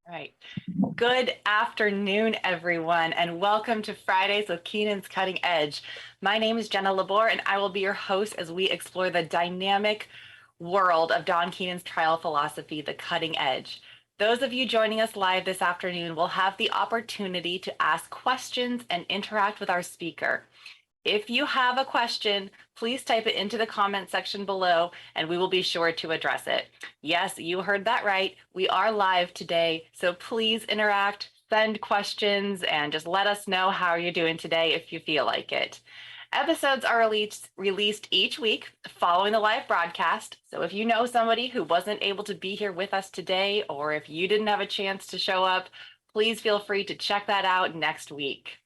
All right. Good afternoon, everyone, and welcome to Fridays with Keenan's Cutting Edge. My name is Jenna Labor, and I will be your host as we explore the dynamic world of Don Keenan's trial philosophy, the cutting edge. Those of you joining us live this afternoon will have the opportunity to ask questions and interact with our speaker. If you have a question, please type it into the comment section below and we will be sure to address it. Yes, you heard that right. We are live today, so please interact, send questions, and just let us know how you're doing today if you feel like it. Episodes are released each week following the live broadcast. So if you know somebody who wasn't able to be here with us today, or if you didn't have a chance to show up, please feel free to check that out next week.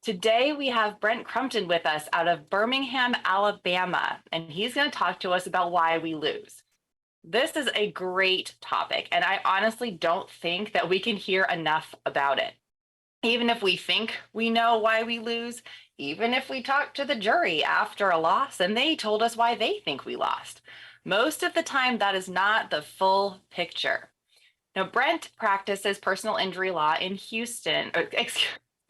Today, we have Brent Crumpton with us out of Birmingham, Alabama, and he's going to talk to us about why we lose. This is a great topic, and I honestly don't think that we can hear enough about it. Even if we think we know why we lose, even if we talk to the jury after a loss and they told us why they think we lost, most of the time that is not the full picture. Now, Brent practices personal injury law in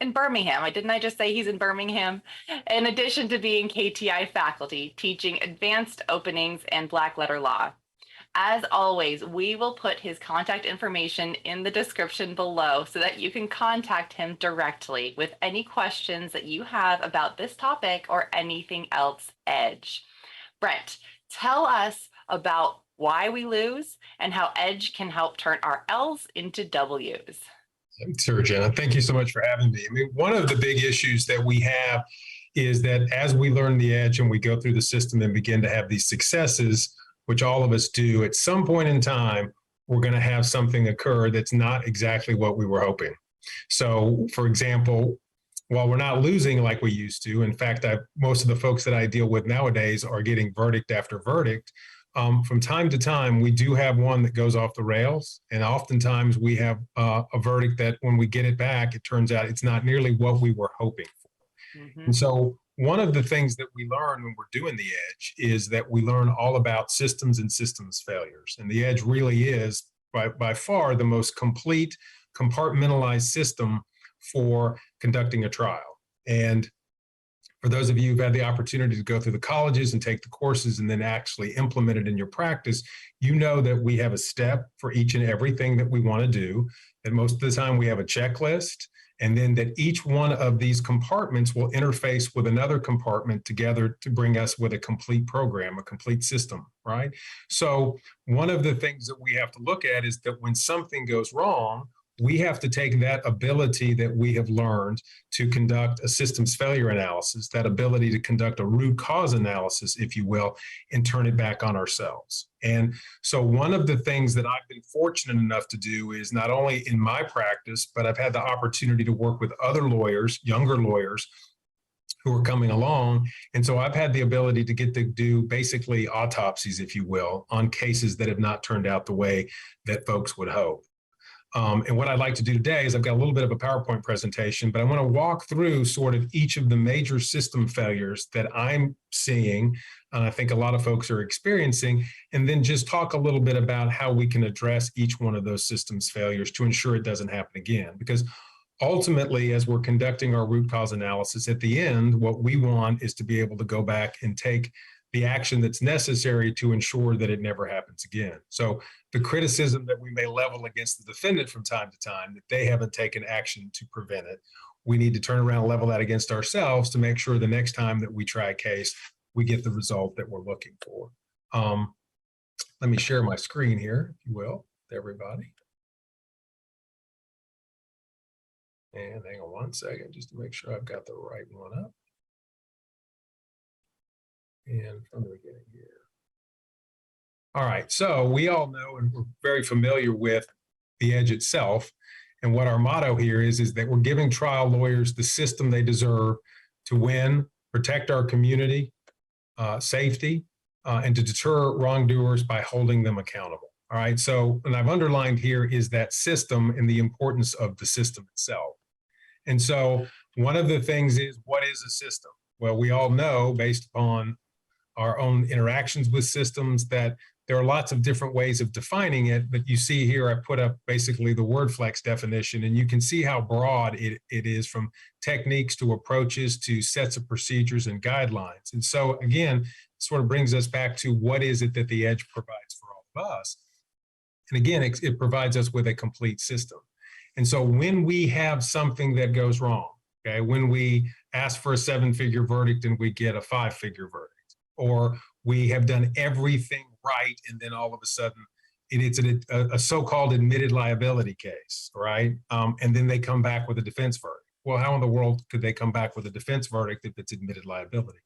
in Birmingham. Didn't I just say he's in Birmingham? In addition to being KTI faculty, teaching advanced openings and black letter law. As always, we will put his contact information in the description below so that you can contact him directly with any questions that you have about this topic or anything else Edge. Brent, tell us about why we lose and how Edge can help turn our L's into W's. Sure, Jenna. Thank you so much for having me. I mean, one of the big issues that we have is that as we learn the edge and we go through the system and begin to have these successes, which all of us do, at some point in time, we're going to have something occur that's not exactly what we were hoping. So, for example, while we're not losing like we used to, in fact, most of the folks that I deal with nowadays are getting verdict after verdict. From time to time, we do have one that goes off the rails. And oftentimes we have a verdict that when we get it back, it turns out it's not nearly what we were hoping for. Mm-hmm. And so one of the things that we learn when we're doing the edge is that we learn all about systems and systems failures. And the edge really is by far the most complete compartmentalized system for conducting a trial. And for those of you who've had the opportunity to go through the colleges and take the courses and then actually implement it in your practice, you know that we have a step for each and everything that we want to do. And most of the time we have a checklist, and then that each one of these compartments will interface with another compartment together to bring us with a complete program, a complete system, right? So one of the things that we have to look at is that when something goes wrong, we have to take that ability that we have learned to conduct a systems failure analysis, that ability to conduct a root cause analysis, if you will, and turn it back on ourselves. And so one of the things that I've been fortunate enough to do is not only in my practice, but I've had the opportunity to work with other lawyers, younger lawyers, who are coming along. And so I've had the ability to get to do basically autopsies, if you will, on cases that have not turned out the way that folks would hope. And what I'd like to do today is I've got a little bit of a PowerPoint presentation, but I want to walk through sort of each of the major system failures that I'm seeing, and I think a lot of folks are experiencing, and then just talk a little bit about how we can address each one of those systems failures to ensure it doesn't happen again. Because ultimately, as we're conducting our root cause analysis, at the end, what we want is to be able to go back and take the action that's necessary to ensure that it never happens again. So the criticism that we may level against the defendant from time to time, that they haven't taken action to prevent it, we need to turn around and level that against ourselves to make sure the next time that we try a case, we get the result that we're looking for. Let me share my screen here, if you will, with everybody. And hang on one second, just to make sure I've got the right one up. And from the beginning here. All right, so we all know and we're very familiar with the edge itself. And what our motto here is that we're giving trial lawyers the system they deserve to win, protect our community, safety, and to deter wrongdoers by holding them accountable. All right, so, and I've underlined here is that system and the importance of the system itself. And so one of the things is, what is a system? Well, we all know based upon our own interactions with systems that there are lots of different ways of defining it, but you see here I put up basically the word flex definition, and you can see how broad it is, from techniques to approaches to sets of procedures and guidelines. And so again, sort of brings us back to what is it that the Edge provides for all of us. And again, it provides us with a complete system. And so when we have something that goes wrong, okay, when we ask for a 7-figure verdict and we get a 5-figure verdict, or we have done everything right and then all of a sudden it's a so-called admitted liability case, right? And then they come back with a defense verdict. Well, how in the world could they come back with a defense verdict if it's admitted liability?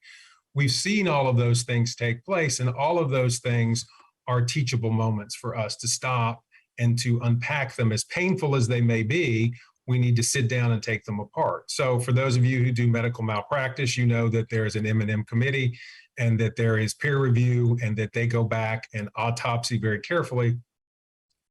We've seen all of those things take place, and all of those things are teachable moments for us to stop and to unpack them. As painful as they may be, we need to sit down and take them apart. So for those of you who do medical malpractice, you know that there is an M&M committee and that there is peer review and that they go back and autopsy very carefully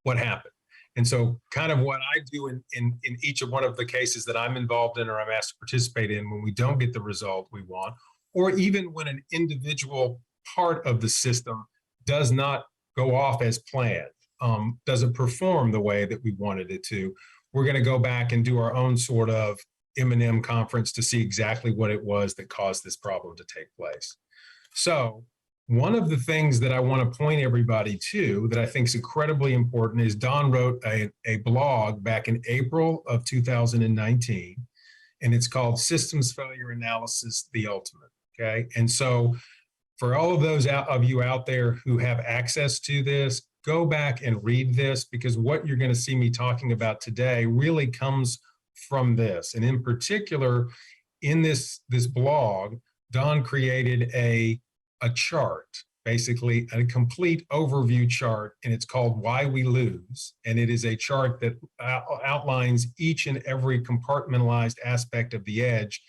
what happened. And so kind of what I do in each of one of the cases that I'm involved in or I'm asked to participate in when we don't get the result we want, or even when an individual part of the system does not go off as planned, doesn't perform the way that we wanted it to, we're going to go back and do our own sort of M&M conference to see exactly what it was that caused this problem to take place. So one of the things that I want to point everybody to that I think is incredibly important is Don wrote a blog back in April of 2019, and it's called Systems Failure Analysis, the Ultimate. Okay. And so for all of those of you out there who have access to this, go back and read this, because what you're going to see me talking about today really comes from this. And in particular, in this blog, Don created a chart, basically a complete overview chart, and it's called Why We Lose. And it is a chart that outlines each and every compartmentalized aspect of the Edge,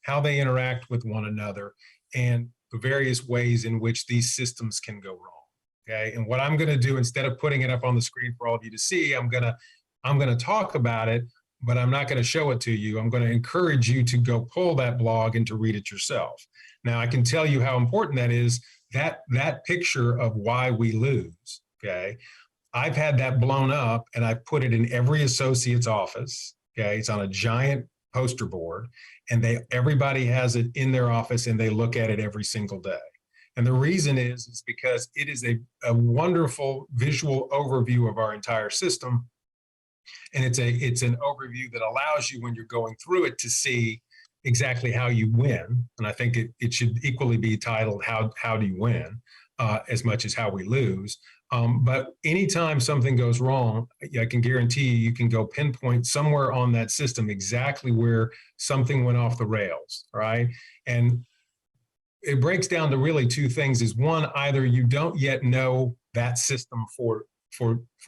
how they interact with one another, and the various ways in which these systems can go wrong. Okay, and what I'm going to do, instead of putting it up on the screen for all of you to see, I'm going to talk about it, but I'm not going to show it to you. I'm going to encourage you to go pull that blog and to read it yourself. Now, I can tell you how important that is, that picture of why we lose. Okay, I've had that blown up and I put it in every associate's office. Okay, it's on a giant poster board, and everybody has it in their office and they look at it every single day. And the reason is because it is a wonderful visual overview of our entire system. And it's an overview that allows you, when you're going through it, to see exactly how you win. And I think it should equally be titled How Do You Win, as much as how we lose. But anytime something goes wrong, I can guarantee you can go pinpoint somewhere on that system exactly where something went off the rails, right? And it breaks down to really two things. Is one, either you don't yet know that system for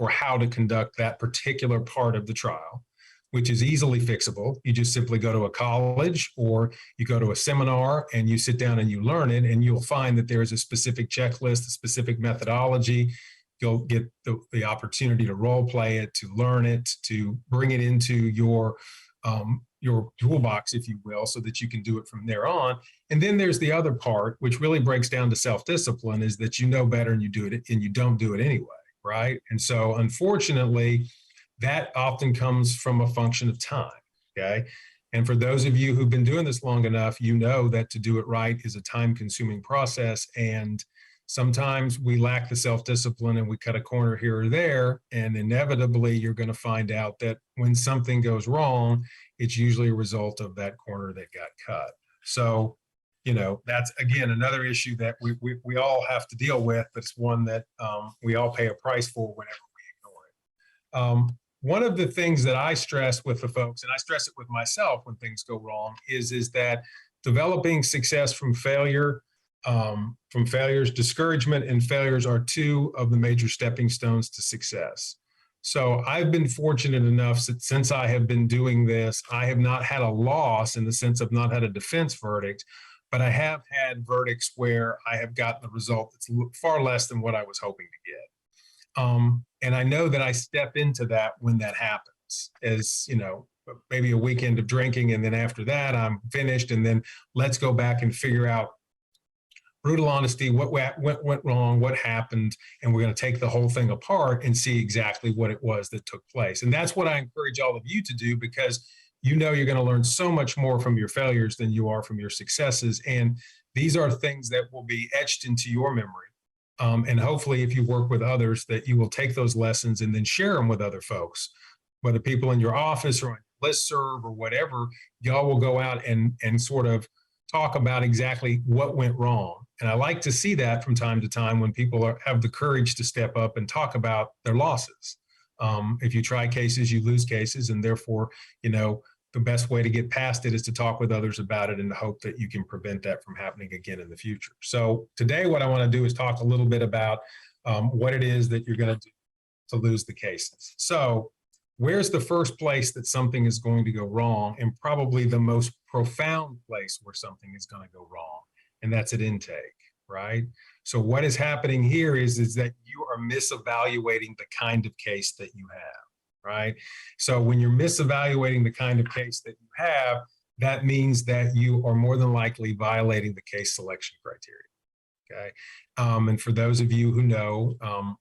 how to conduct that particular part of the trial, which is easily fixable. You just simply go to a college or you go to a seminar and you sit down and you learn it, and you'll find that there is a specific checklist, a specific methodology. You'll get the opportunity to role play it, to learn it, to bring it into your toolbox, if you will, so that you can do it from there on. And then there's the other part, which really breaks down to self-discipline, is that you know better and you do it and you don't do it anyway, right? And so unfortunately, that often comes from a function of time, okay? And for those of you who've been doing this long enough, you know that to do it right is a time-consuming process, and sometimes we lack the self-discipline and we cut a corner here or there, and inevitably you're going to find out that when something goes wrong, it's usually a result of that corner that got cut. So, you know, that's, again, another issue that we all have to deal with, but it's one that we all pay a price for whenever we ignore it. One of the things that I stress with the folks, and I stress it with myself when things go wrong, is that developing success from failures, discouragement and failures are two of the major stepping stones to success. So I've been fortunate enough that since I have been doing this, I have not had a loss in the sense of not had a defense verdict, but I have had verdicts where I have gotten the result that's far less than what I was hoping to get. And I know that I step into that when that happens, as, you know, maybe a weekend of drinking, and then after that I'm finished, and then let's go back and figure out brutal honesty, what went wrong, what happened, and we're going to take the whole thing apart and see exactly what it was that took place. And that's what I encourage all of you to do, because you know you're going to learn so much more from your failures than you are from your successes. And these are things that will be etched into your memory. And hopefully, if you work with others, that you will take those lessons and then share them with other folks, whether people in your office or on your listserv or whatever. Y'all will go out and sort of talk about exactly what went wrong. And I like to see that from time to time when people have the courage to step up and talk about their losses. If you try cases, you lose cases, and therefore, the best way to get past it is to talk with others about it and hope that you can prevent that from happening again in the future. So today, what I want to do is talk a little bit about what it is that you're going to do to lose the cases. So where's the first place that something is going to go wrong, and probably the most profound place where something is going to go wrong? And that's at intake, right? So what is happening here is that you are misevaluating the kind of case that you have, right? So when you're misevaluating the kind of case that you have, that means that you are more than likely violating the case selection criteria. Okay. And for those of you who know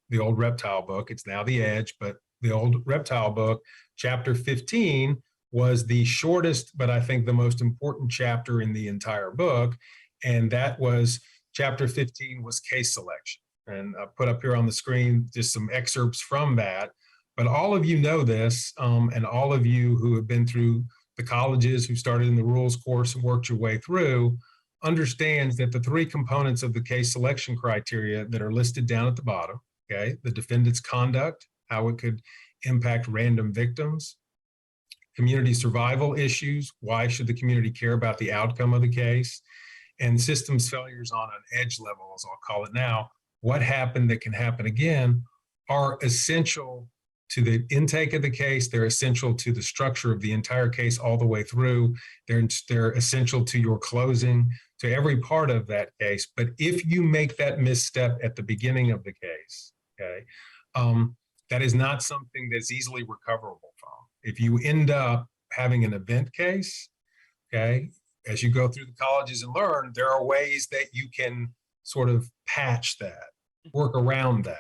the old reptile book, it's now The Edge, but the old reptile book, chapter 15 was the shortest, but I think the most important chapter in the entire book. And that was chapter 15 was case selection. And I put up here on the screen just some excerpts from that. But all of you know this, and all of you who have been through the colleges, who started in the rules course and worked your way through, understands that the three components of the case selection criteria that are listed down at the bottom, okay, the defendant's conduct, how it could impact random victims, community survival issues, why should the community care about the outcome of the case, and systems failures on an edge level, as I'll call it now, what happened that can happen again, are essential to the intake of the case. They're essential to the structure of the entire case all the way through. They're essential to your closing, to every part of that case. But if you make that misstep at the beginning of the case, okay, that is not something that's easily recoverable from. If you end up having an event case, okay, as you go through the colleges and learn, there are ways that you can sort of patch that, work around that,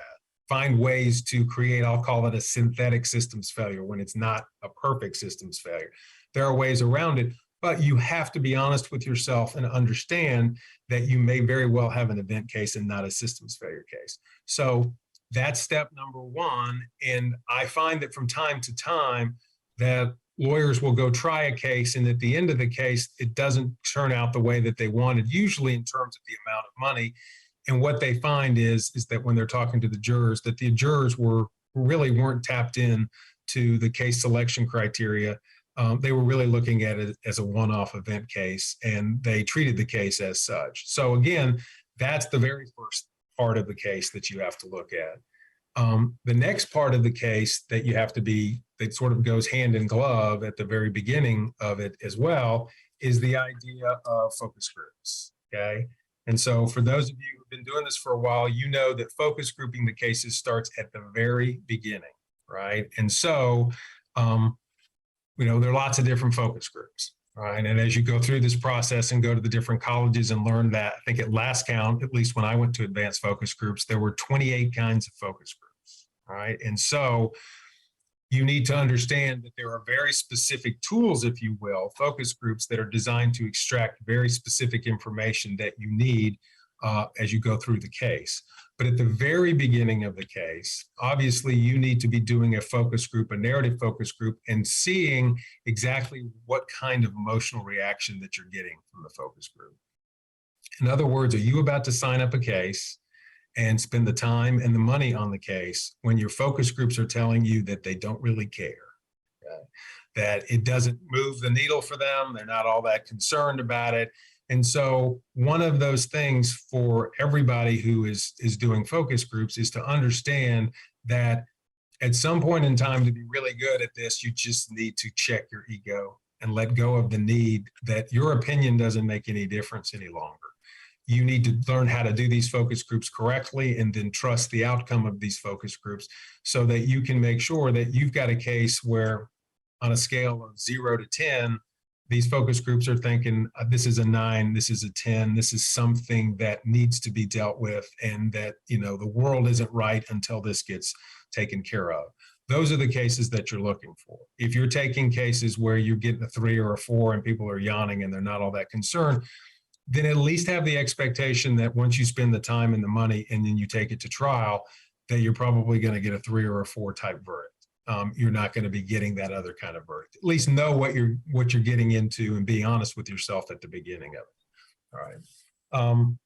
find ways to create, I'll call it a synthetic systems failure when it's not a perfect systems failure. There are ways around it, but you have to be honest with yourself and understand that you may very well have an event case and not a systems failure case. So that's step number one. And I find that from time to time that lawyers will go try a case, and at the end of the case, it doesn't turn out the way that they wanted, usually in terms of the amount of money. And what they find is that when they're talking to the jurors, that the jurors weren't tapped in to the case selection criteria. They were really looking at it as a one-off event case, and they treated the case as such. So again, that's the very first part of the case that you have to look at. The next part of the case that you have to be, that sort of goes hand in glove at the very beginning of it as well, is the idea of focus groups, okay? And so for those of you who've been doing this for a while, you know that focus grouping the cases starts at the very beginning, right? And so, there are lots of different focus groups, right? And as you go through this process and go to the different colleges and learn that, I think at last count, at least when I went to advanced focus groups, there were 28 kinds of focus groups, right? And so you need to understand that there are very specific tools, if you will, focus groups that are designed to extract very specific information that you need as you go through the case. But at the very beginning of the case, obviously you need to be doing a focus group, a narrative focus group, and seeing exactly what kind of emotional reaction that you're getting from the focus group. In other words, are you about to sign up a case and spend the time and the money on the case when your focus groups are telling you that they don't really care, okay? That it doesn't move the needle for them, they're not all that concerned about it. And so one of those things for everybody who is doing focus groups is to understand that at some point in time, to be really good at this, you just need to check your ego and let go of the need that your opinion doesn't make any difference any longer. You need to learn how to do these focus groups correctly and then trust the outcome of these focus groups so that you can make sure that you've got a case where on a scale of 0 to 10, these focus groups are thinking, this is a 9, this is a 10, this is something that needs to be dealt with, and that, the world isn't right until this gets taken care of. Those are the cases that you're looking for. If you're taking cases where you're getting a 3 or a 4 and people are yawning and they're not all that concerned, then at least have the expectation that once you spend the time and the money and then you take it to trial, that you're probably going to get a 3 or a 4 type verdict. You're not going to be getting that other kind of verdict. At least know what you're getting into and be honest with yourself at the beginning of it. All right.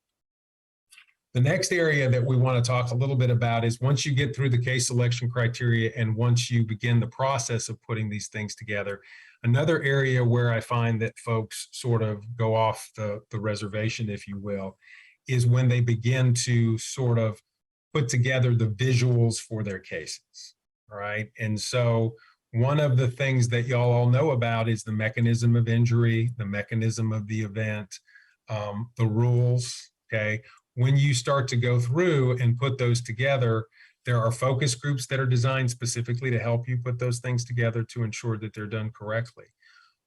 The next area that we want to talk a little bit about is once you get through the case selection criteria and once you begin the process of putting these things together, another area where I find that folks sort of go off the reservation, if you will, is when they begin to sort of put together the visuals for their cases. All right. And so one of the things that y'all all know about is the mechanism of injury, the mechanism of the event, the rules. Okay. When you start to go through and put those together, there are focus groups that are designed specifically to help you put those things together to ensure that they're done correctly.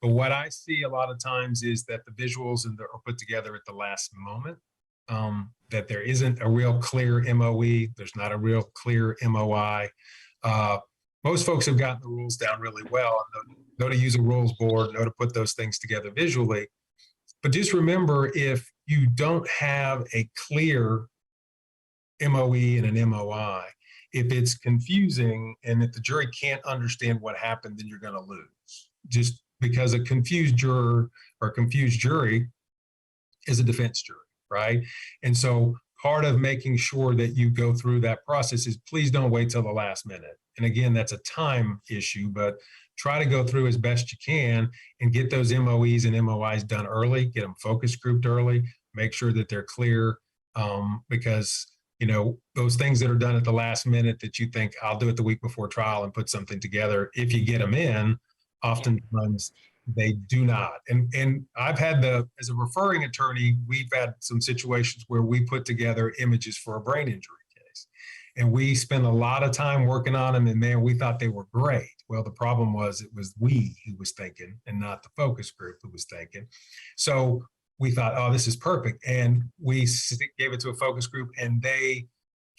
But what I see a lot of times is that the visuals are put together at the last moment, that there isn't a real clear MOE. There's not a real clear MOI. Most folks have gotten the rules down really well and know to use a rules board, know to put those things together visually. But just remember, if you don't have a clear MOE and an MOI, if it's confusing and if the jury can't understand what happened, then you're going to lose. Just because a confused juror or confused jury is a defense jury, right? And so part of making sure that you go through that process is please don't wait till the last minute. And again, that's a time issue, but try to go through as best you can and get those MOEs and MOIs done early, get them focus grouped early, make sure that they're clear, because those things that are done at the last minute that you think I'll do it the week before trial and put something together, if you get them in, oftentimes they do not. And I've had as a referring attorney, we've had some situations where we put together images for a brain injury case. And we spent a lot of time working on them, and man, we thought they were great. Well, the problem was it was we who was thinking and not the focus group who was thinking. So we thought, oh, this is perfect. And we gave it to a focus group, and they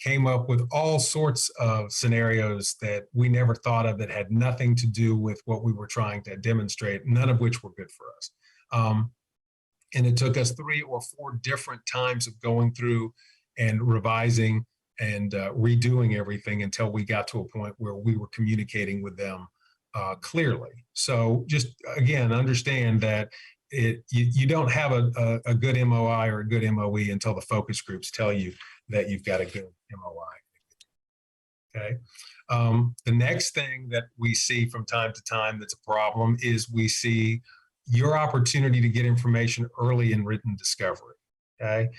came up with all sorts of scenarios that we never thought of that had nothing to do with what we were trying to demonstrate, none of which were good for us. And it took us 3 or 4 different times of going through and revising and redoing everything until we got to a point where we were communicating with them clearly. So just, again, understand that you don't have a good MOI or a good MOE until the focus groups tell you that you've got a good MOI. Okay. The next thing that we see from time to time that's a problem is we see your opportunity to get information early in written discovery. Okay.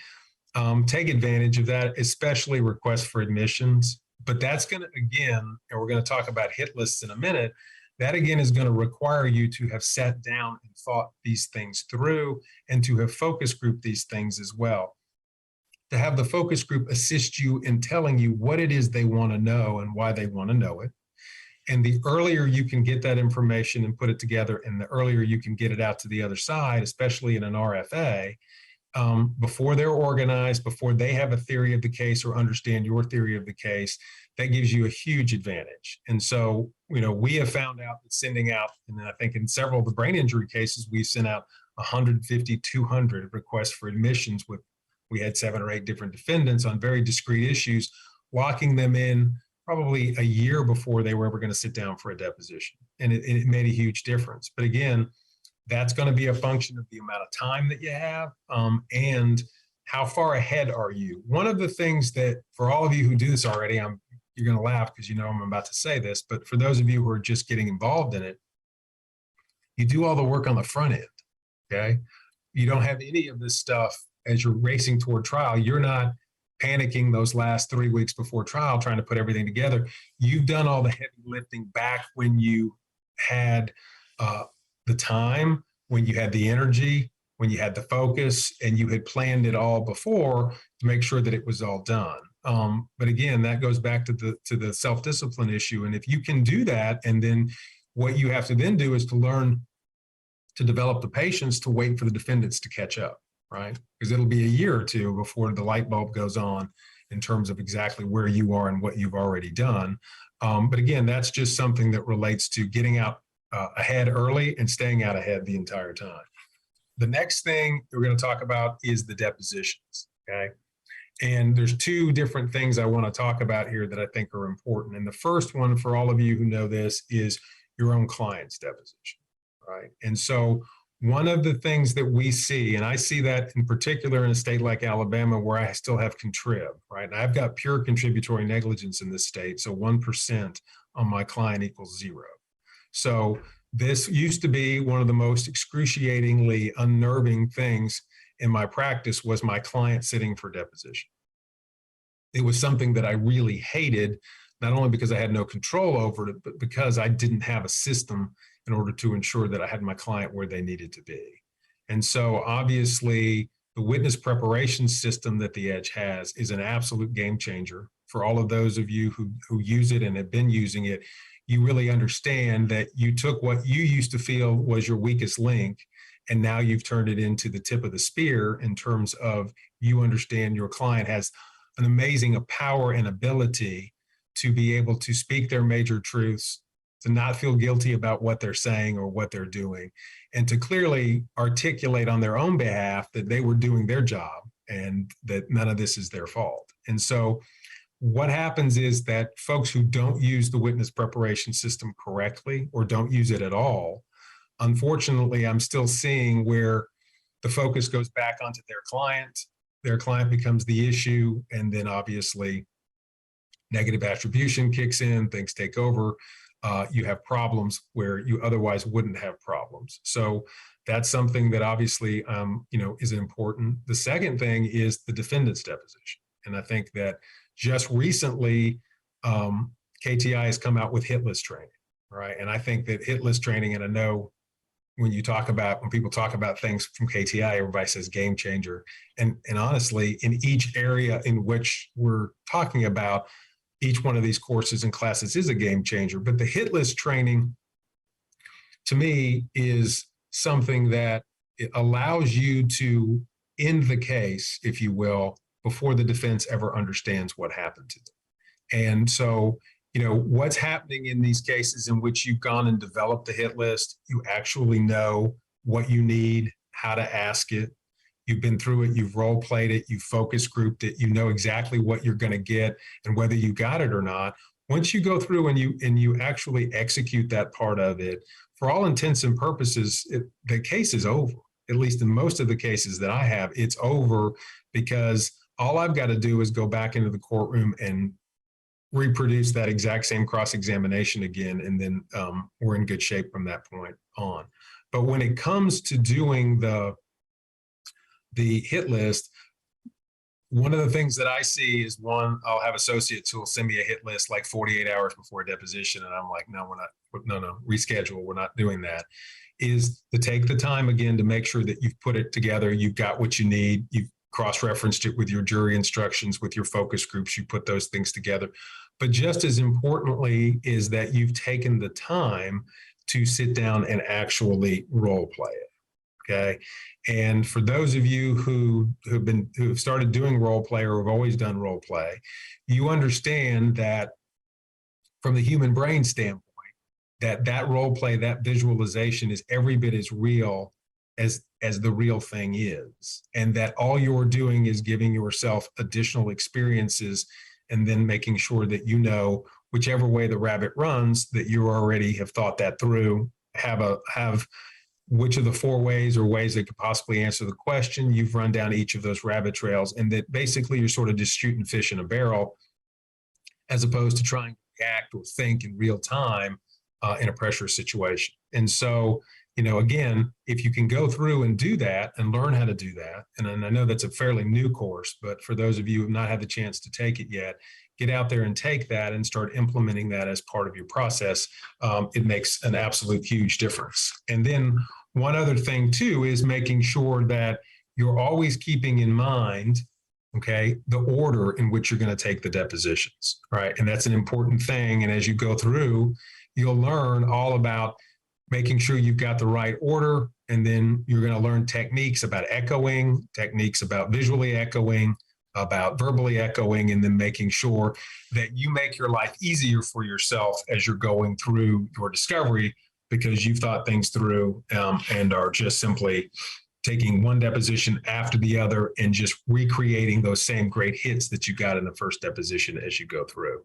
Take advantage of that, especially requests for admissions. But that's going to, again, and we're going to talk about hit lists in a minute, that again is going to require you to have sat down and thought these things through and to have focus grouped these things as well. To have the focus group assist you in telling you what it is they want to know and why they want to know it. And the earlier you can get that information and put it together, and the earlier you can get it out to the other side, especially in an RFA, before they're organized, before they have a theory of the case or understand your theory of the case, that gives you a huge advantage. And so, we have found out that sending out, and I think in several of the brain injury cases, we sent out 150, 200 requests for admissions we had 7 or 8 different defendants on very discrete issues, locking them in probably a year before they were ever going to sit down for a deposition. And it made a huge difference. But again, that's going to be a function of the amount of time that you have and how far ahead are you. One of the things that, for all of you who do this already, you're going to laugh because I'm about to say this, but for those of you who are just getting involved in it, you do all the work on the front end, okay? You don't have any of this stuff as you're racing toward trial. You're not panicking those last 3 weeks before trial trying to put everything together. You've done all the heavy lifting back when you had the time, when you had the energy, when you had the focus, and you had planned it all before to make sure that it was all done. But again, that goes back to the self-discipline issue. And if you can do that, and then what you have to then do is to learn to develop the patience to wait for the defendants to catch up, right? Because it'll be a year or two before the light bulb goes on in terms of exactly where you are and what you've already done. But again, that's just something that relates to getting out ahead early and staying out ahead the entire time. The next thing we're going to talk about is the depositions, okay? And there's two different things I want to talk about here that I think are important. And the first one, for all of you who know this, is your own client's deposition, right? And so one of the things that we see, and I see that in particular in a state like Alabama where I still have contrib, right? And I've got pure contributory negligence in this state, so 1% on my client equals 0. So this used to be one of the most excruciatingly unnerving things in my practice was my client sitting for deposition. It was something that I really hated, not only because I had no control over it, but because I didn't have a system in order to ensure that I had my client where they needed to be. And so obviously the witness preparation system that the Edge has is an absolute game changer. For all of those of you who use it and have been using it, you really understand that you took what you used to feel was your weakest link, and now you've turned it into the tip of the spear in terms of you understand your client has an amazing power and ability to be able to speak their major truths, to not feel guilty about what they're saying or what they're doing, and to clearly articulate on their own behalf that they were doing their job and that none of this is their fault. And so what happens is that folks who don't use the witness preparation system correctly or don't use it at all, unfortunately, I'm still seeing where the focus goes back onto their client becomes the issue, and then obviously negative attribution kicks in, things take over. You have problems where you otherwise wouldn't have problems. So that's something that obviously, is important. The second thing is the defendant's deposition. And I think that just recently, KTI has come out with hit list training, right? And I think that hit list training, and I know when people talk about things from KTI, everybody says game changer. And honestly, in each area in which we're talking about, each one of these courses and classes is a game changer. But the hit list training, to me, is something that it allows you to end the case, if you will, before the defense ever understands what happened to them. And so, what's happening in these cases in which you've gone and developed the hit list, you actually know what you need, how to ask it. You've been through it, you've role played it, you've focus grouped it, you know exactly what you're going to get and whether you got it or not. Once you go through and you actually execute that part of it, for all intents and purposes, the case is over. At least in most of the cases that I have, it's over because all I've got to do is go back into the courtroom and reproduce that exact same cross-examination again, and then we're in good shape from that point on. But when it comes to doing the hit list, one of the things that I see is I'll have associates who will send me a hit list like 48 hours before a deposition. And I'm like, no, reschedule. We're not doing that. Is to take the time again to make sure that you've put it together. You've got what you need. You've cross-referenced it with your jury instructions, with your focus groups. You put those things together. But just as importantly is that you've taken the time to sit down and actually role play it. Okay. And for those of you who've started doing role play or have always done role play, you understand that from the human brain standpoint, that role play, that visualization is every bit as real as the real thing is. And that all you're doing is giving yourself additional experiences and then making sure that whichever way the rabbit runs, that you already have thought that through, have which of the 4 ways or ways that could possibly answer the question. You've run down each of those rabbit trails, and that basically you're sort of just shooting fish in a barrel as opposed to trying to react or think in real time in a pressure situation. And so, again, if you can go through and do that and learn how to do that, and I know that's a fairly new course, but for those of you who have not had the chance to take it yet, get out there and take that and start implementing that as part of your process. It makes an absolute huge difference. And then one other thing too is making sure that you're always keeping in mind, okay, the order in which you're going to take the depositions, right? And that's an important thing. And as you go through, you'll learn all about making sure you've got the right order, and then you're going to learn techniques about echoing, techniques about visually echoing, about verbally echoing, and then making sure that you make your life easier for yourself as you're going through your discovery, because you've thought things through and are just simply taking one deposition after the other and just recreating those same great hits that you got in the first deposition as you go through.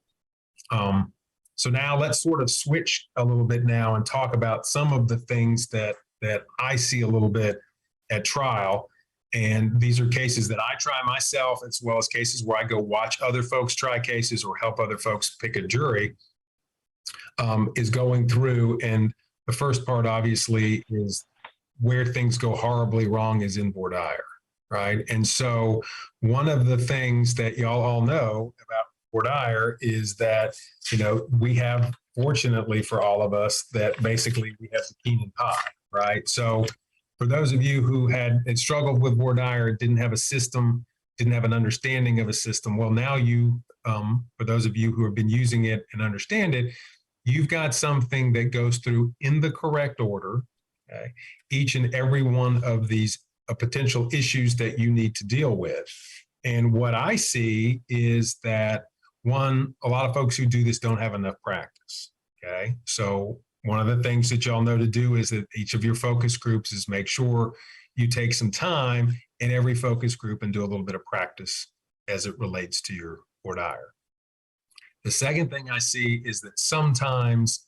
So now let's sort of switch a little bit now and talk about some of the things that I see a little bit at trial. And these are cases that I try myself, as well as cases where I go watch other folks try cases or help other folks pick a jury, is going through. And the first part, obviously, is where things go horribly wrong is in voir dire, right? And so one of the things that y'all all know about voir dire is that, we have, fortunately for all of us, that basically we have the Keenan pie, right? So for those of you who had struggled with voir dire, didn't have a system, didn't have an understanding of a system, well, now you, for those of you who have been using it and understand it, you've got something that goes through in the correct order, okay, each and every one of these potential issues that you need to deal with. And what I see is that, one, a lot of folks who do this don't have enough practice, okay? So one of the things that y'all know to do is that each of your focus groups is make sure you take some time in every focus group and do a little bit of practice as it relates to your voir dire. The second thing I see is that sometimes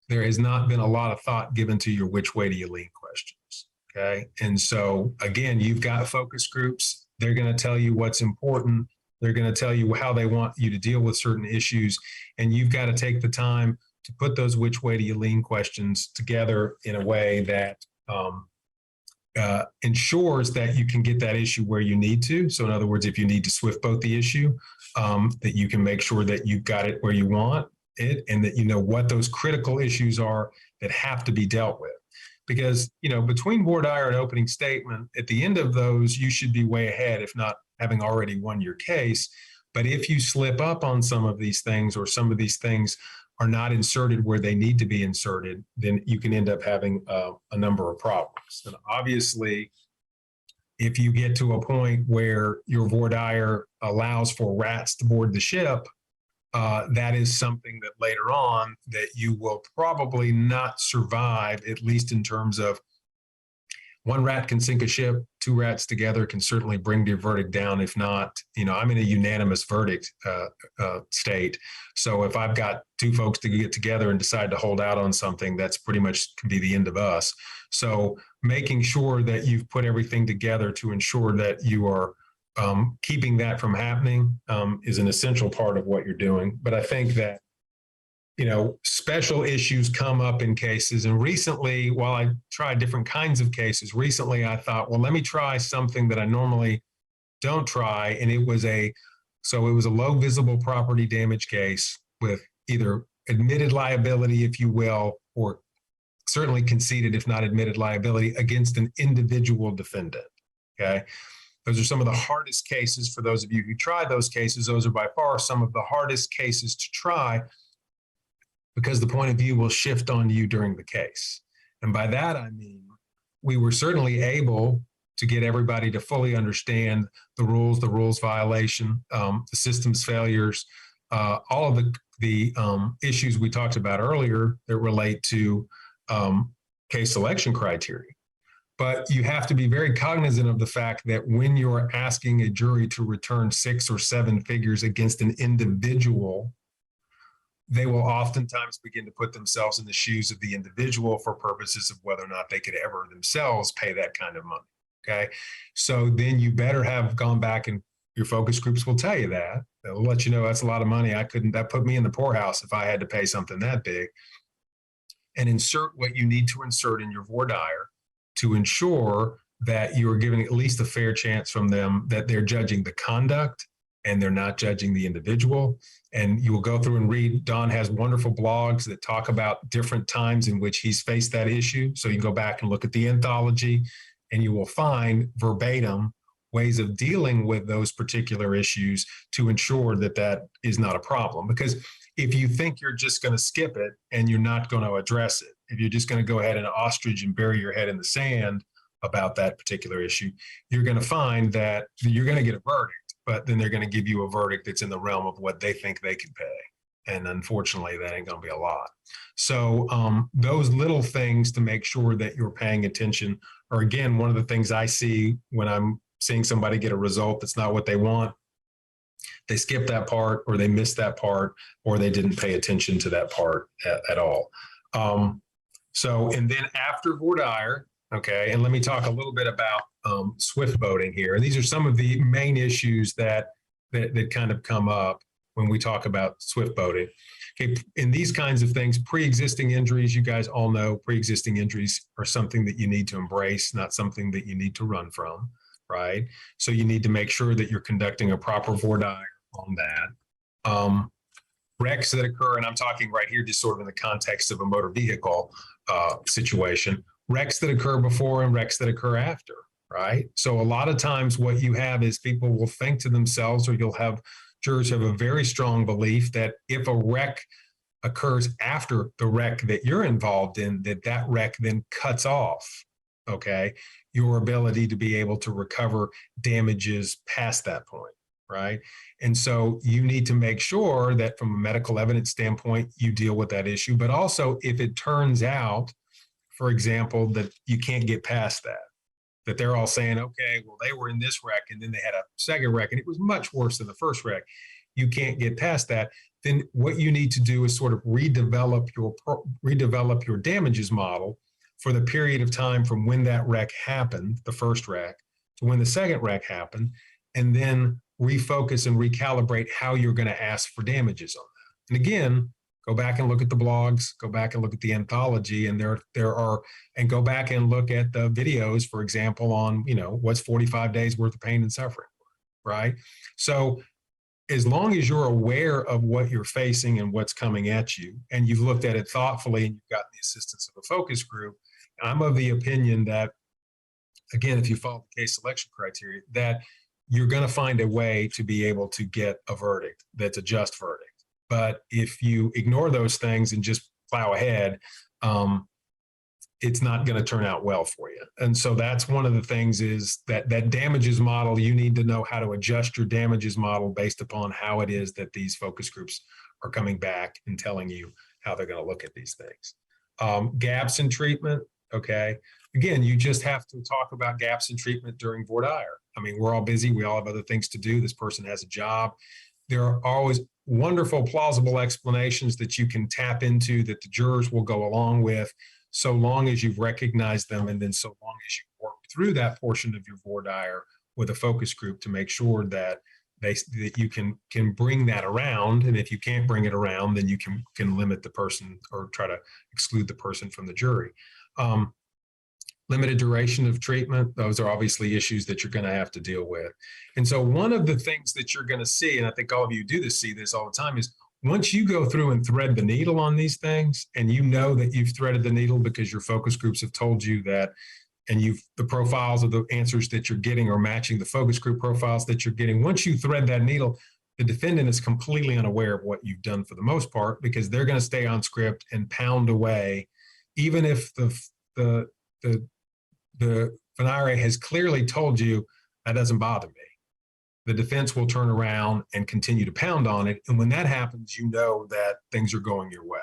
there has not been a lot of thought given to your which way do you lean questions, okay? And so, again, you've got focus groups. They're going to tell you what's important. They're going to tell you how they want you to deal with certain issues. And you've got to take the time to put those which way do you lean questions together in a way that ensures that you can get that issue where you need to. So in other words, if you need to swift boat the issue, that you can make sure that you've got it where you want it, and that you know what those critical issues are that have to be dealt with. Because, between voir dire and opening statement, at the end of those, you should be way ahead, if not having already won your case. But if you slip up on some of these things, or some of these things are not inserted where they need to be inserted, then you can end up having a number of problems. And obviously, if you get to a point where your voir dire allows for rats to board the ship, that is something that later on that you will probably not survive, at least in terms of one rat can sink a ship, two rats together can certainly bring your verdict down. If not, I'm in a unanimous verdict state. So if I've got two folks to get together and decide to hold out on something, that's pretty much can be the end of us. So making sure that you've put everything together to ensure that you are keeping that from happening is an essential part of what you're doing. But I think that, special issues come up in cases. And recently, while I tried different kinds of cases, recently I thought, well, let me try something that I normally don't try. And it was a low visible property damage case with either admitted liability, if you will, or certainly conceded, if not admitted liability, against an individual defendant, okay? Those are some of the hardest cases for those of you who try those cases. Those are by far some of the hardest cases to try, because the point of view will shift on you during the case. And by that, I mean, we were certainly able to get everybody to fully understand the rules violation, the systems failures, all of the issues we talked about earlier that relate to case selection criteria. But you have to be very cognizant of the fact that when you're asking a jury to return 6 or 7 figures against an individual, they will oftentimes begin to put themselves in the shoes of the individual for purposes of whether or not they could ever themselves pay that kind of money, okay? So then you better have gone back, and your focus groups will tell you that. They'll let you know that's a lot of money. That put me in the poorhouse if I had to pay something that big. And insert what you need to insert in your voir dire to ensure that you are giving at least a fair chance from them that they're judging the conduct and they're not judging the individual. And you will go through and read, Don has wonderful blogs that talk about different times in which he's faced that issue. So you can go back and look at the anthology, and you will find verbatim ways of dealing with those particular issues to ensure that that is not a problem. Because if you think you're just going to skip it and you're not going to address it, if you're just going to go ahead and ostrich and bury your head in the sand about that particular issue, you're going to find that you're going to get a verdict, but then they're going to give you a verdict that's in the realm of what they think they can pay. And unfortunately, that ain't going to be a lot. So those little things to make sure that you're paying attention are, again, one of the things I see when I'm seeing somebody get a result that's not what they want. They skip that part, or they miss that part, or they didn't pay attention to that part at all. And then after voir dire, okay, and let me talk a little bit about swift boating here. And these are some of the main issues that kind of come up when we talk about swift boating. Okay, in these kinds of things, pre-existing injuries, you guys all know pre-existing injuries are something that you need to embrace, not something that you need to run from, right? So you need to make sure that you're conducting a proper voir dire on that. Wrecks that occur, and I'm talking right here just sort of in the context of a motor vehicle situation, wrecks that occur before and wrecks that occur after, right? So a lot of times what you have is people will think to themselves, or you'll have jurors have a very strong belief that if a wreck occurs after the wreck that you're involved in, that wreck then cuts off, okay, your ability to be able to recover damages past that point, right? And so you need to make sure that from a medical evidence standpoint, you deal with that issue. But also, if it turns out, for example, that you can't get past that they're all saying, okay, well, they were in this wreck and then they had a second wreck and it was much worse than the first wreck, you can't get past that, then what you need to do is sort of redevelop your damages model for the period of time from when that wreck happened, the first wreck, to when the second wreck happened, and then refocus and recalibrate how you're going to ask for damages on that. And again, go back and look at the blogs, go back and look at the anthology, and and go back and look at the videos, for example, on, what's 45 days worth of pain and suffering, right? So as long as you're aware of what you're facing and what's coming at you, and you've looked at it thoughtfully and you've got the assistance of a focus group, I'm of the opinion that, again, if you follow the case selection criteria, that you're going to find a way to be able to get a verdict that's a just verdict. But if you ignore those things and just plow ahead, it's not going to turn out well for you. And so that's one of the things is that damages model, you need to know how to adjust your damages model based upon how it is that these focus groups are coming back and telling you how they're going to look at these things. Gaps in treatment, okay. Again, you just have to talk about gaps in treatment during voir dire. I mean, we're all busy. We all have other things to do. This person has a job. There are always wonderful, plausible explanations that you can tap into that the jurors will go along with, so long as you've recognized them, and then so long as you work through that portion of your voir dire with a focus group to make sure that you can bring that around. And if you can't bring it around, then you can limit the person or try to exclude the person from the jury. Limited duration of treatment, those are obviously issues that you're going to have to deal with. And so one of the things that you're going to see, and I think all of you see this all the time, is once you go through and thread the needle on these things, and you know that you've threaded the needle because your focus groups have told you that, and the profiles of the answers that you're getting are matching the focus group profiles that you're getting. Once you thread that needle, the defendant is completely unaware of what you've done for the most part, because they're going to stay on script and pound away, even if the venire has clearly told you that doesn't bother me. The defense will turn around and continue to pound on it. And when that happens, you know that things are going your way,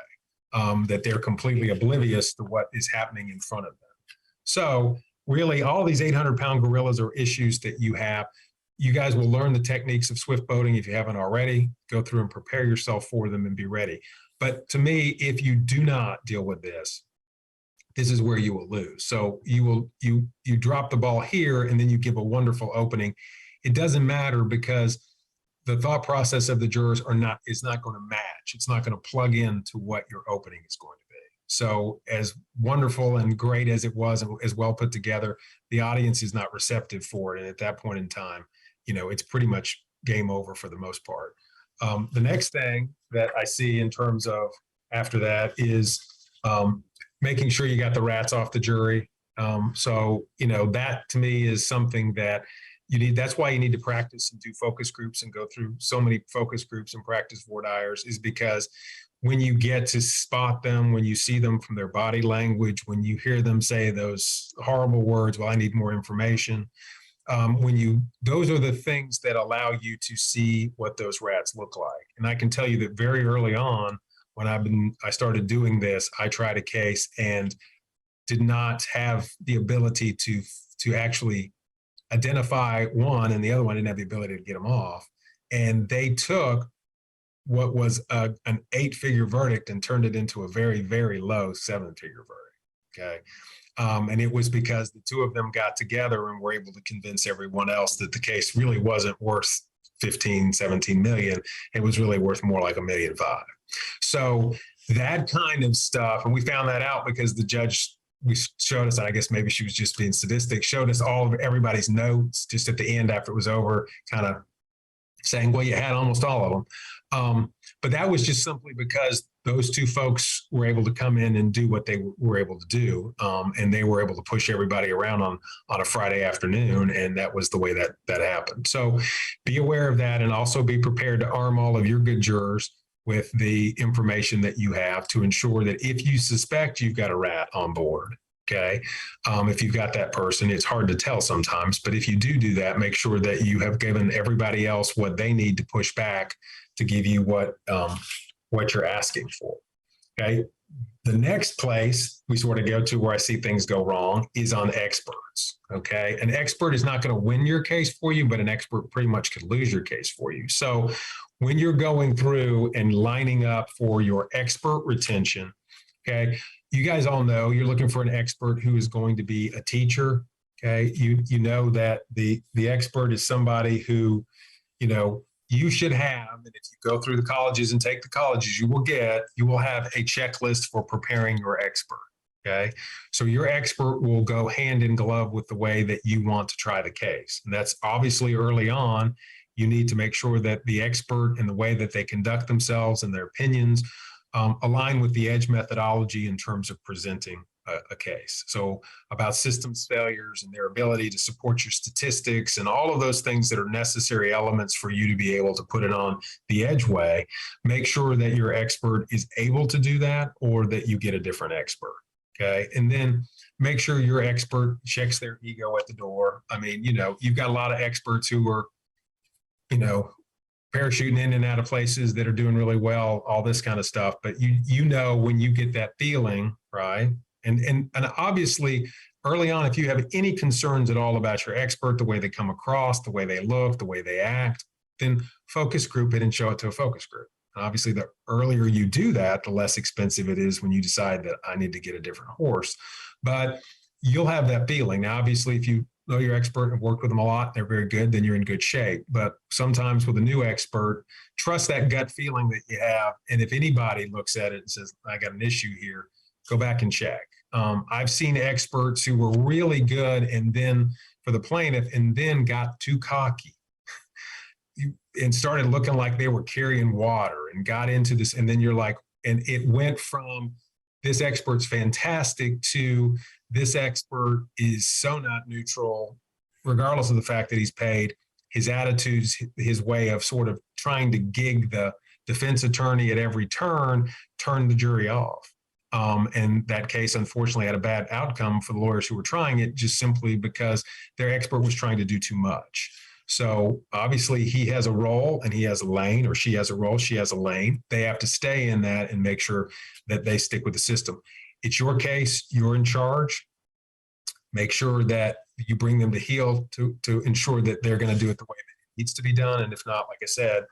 that they're completely oblivious to what is happening in front of them. So really, all these 800-pound gorillas are issues that you have. You guys will learn the techniques of swift boating if you haven't already. Go through and prepare yourself for them and be ready. But to me, if you do not deal with this is where you will lose. So you drop the ball here, and then you give a wonderful opening. It doesn't matter, because the thought process of the jurors is not going to match. It's not going to plug into what your opening is going to be. So as wonderful and great as it was, and as well put together, the audience is not receptive for it. And at that point in time, it's pretty much game over for the most part. The next thing that I see in terms of after that is making sure you got the rats off the jury. So that to me is something that that's why you need to practice and do focus groups and go through so many focus groups and practice voir dires, is because when you get to spot them, when you see them from their body language, when you hear them say those horrible words, well, I need more information. Those are the things that allow you to see what those rats look like. And I can tell you that very early on, when I started doing this, I tried a case and did not have the ability to actually identify one, and the other one didn't have the ability to get them off. And they took what was an 8-figure verdict and turned it into a very, very low 7-figure verdict. Okay. And it was because the two of them got together and were able to convince everyone else that the case really wasn't worth 15, 17 million. It was really worth more like $1.5 million. So that kind of stuff, and we found that out because the judge, we showed us, and I guess maybe she was just being sadistic, showed us all of everybody's notes just at the end after it was over, kind of saying, well, you had almost all of them. But that was just simply because those two folks were able to come in and do what they were able to do. And they were able to push everybody around on a Friday afternoon. And that was the way that happened. So be aware of that, and also be prepared to arm all of your good jurors with the information that you have to ensure that if you suspect you've got a rat on board, okay, if you've got that person, it's hard to tell sometimes, but if you do that, make sure that you have given everybody else what they need to push back to give you what you're asking for. Okay. The next place we sort of go to where I see things go wrong is on experts. Okay. An expert is not going to win your case for you, but an expert pretty much could lose your case for you. So when you're going through and lining up for your expert retention, okay, you guys all know you're looking for an expert who is going to be a teacher. Okay. You know that the expert is somebody who, you should have, and if you go through the colleges and take the colleges, you will have a checklist for preparing your expert. Okay. So your expert will go hand in glove with the way that you want to try the case. And that's obviously early on. You need to make sure that the expert and the way that they conduct themselves and their opinions align with the EDGE methodology in terms of presenting a case. So about systems failures and their ability to support your statistics and all of those things that are necessary elements for you to be able to put it on the EDGE way, make sure that your expert is able to do that, or that you get a different expert. Okay. And then make sure your expert checks their ego at the door. I mean, you've got a lot of experts who are, parachuting in and out of places that are doing really well, all this kind of stuff. But when you get that feeling, right? And obviously early on, if you have any concerns at all about your expert, the way they come across, the way they look, the way they act, then focus group it and show it to a focus group. And obviously, the earlier you do that, the less expensive it is when you decide that I need to get a different horse. But you'll have that feeling. Now, obviously, if you know your expert and work with them a lot, they're very good, then you're in good shape. But sometimes with a new expert, trust that gut feeling that you have. And if anybody looks at it and says, I got an issue here, go back and check. I've seen experts who were really good and then for the plaintiff and then got too cocky and started looking like they were carrying water and got into this. And then you're like, and it went from this expert's fantastic to this expert is so not neutral, regardless of the fact that he's paid. His attitudes, his way of sort of trying to gig the defense attorney at every turn, turned the jury off. And that case, unfortunately, had a bad outcome for the lawyers who were trying it, just simply because their expert was trying to do too much. So obviously he has a role and he has a lane, or she has a role, she has a lane. They have to stay in that and make sure that they stick with the system. It's your case, you're in charge. Make sure that you bring them to heel to ensure that they're going to do it the way that it needs to be done. And if not, like I said,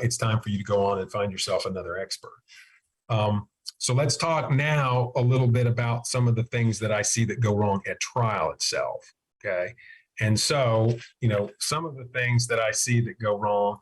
it's time for you to go on and find yourself another expert. So let's talk now a little bit about some of the things that I see that go wrong at trial itself. Okay. And so, some of the things that I see that go wrong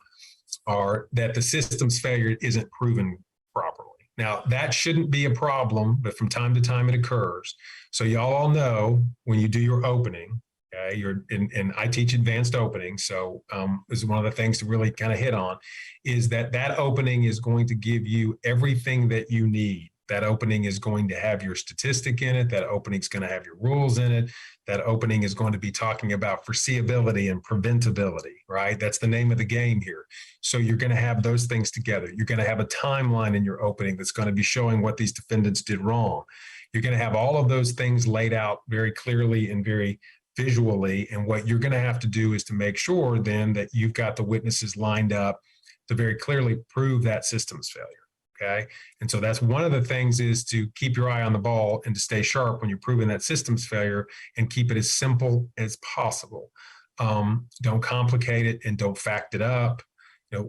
are that the systems failure isn't proven properly. Now, that shouldn't be a problem, but from time to time it occurs. So y'all all know when you do your opening, okay, and I teach advanced opening. So this is one of the things to really kind of hit on, is that opening is going to give you everything that you need That opening is going to have your statistic in it. That opening is going to have your rules in it. That opening is going to be talking about foreseeability and preventability, right? That's the name of the game here. So you're going to have those things together. You're going to have a timeline in your opening that's going to be showing what these defendants did wrong. You're going to have all of those things laid out very clearly and very visually. And what you're going to have to do is to make sure then that you've got the witnesses lined up to very clearly prove that systems failure. Okay. And so that's one of the things, is to keep your eye on the ball and to stay sharp when you're proving that systems failure, and keep it as simple as possible. Don't complicate it and don't fact it up.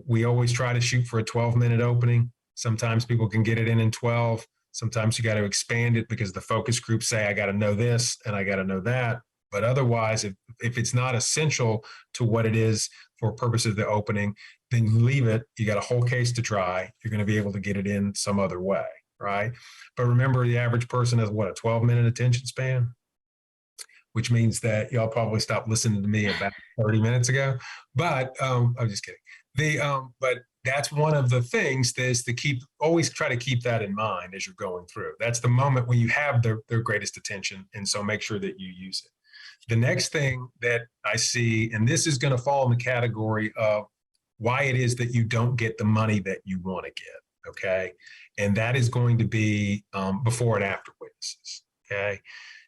We always try to shoot for a 12-minute opening. Sometimes people can get it in 12. Sometimes you got to expand it because the focus groups say, I got to know this and I got to know that. But otherwise, if it's not essential to what it is for purposes of the opening, then leave it. You got a whole case to try. You're going to be able to get it in some other way, right? But remember, the average person has what, a 12-minute attention span, which means that y'all probably stopped listening to me about 30 minutes ago. But I'm just kidding. But that's one of the things, is to always try to keep that in mind as you're going through. That's the moment when you have their greatest attention, and so make sure that you use it. The next thing that I see, and this is going to fall in the category of why it is that you don't get the money that you want to get, okay? And that is going to be before and after witnesses, okay?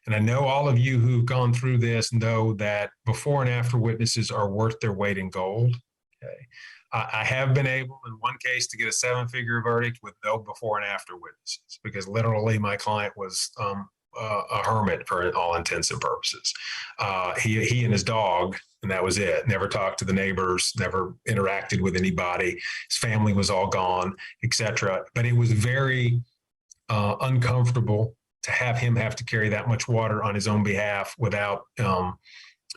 And I know all of you who've gone through this know that before and after witnesses are worth their weight in gold, okay? I have been able in one case to get a 7-figure verdict with no before and after witnesses, because literally my client was a hermit for all intents and purposes. He and his dog, and that was it. Never talked to the neighbors, never interacted with anybody. His family was all gone, etc. But it was very uncomfortable to have him have to carry that much water on his own behalf without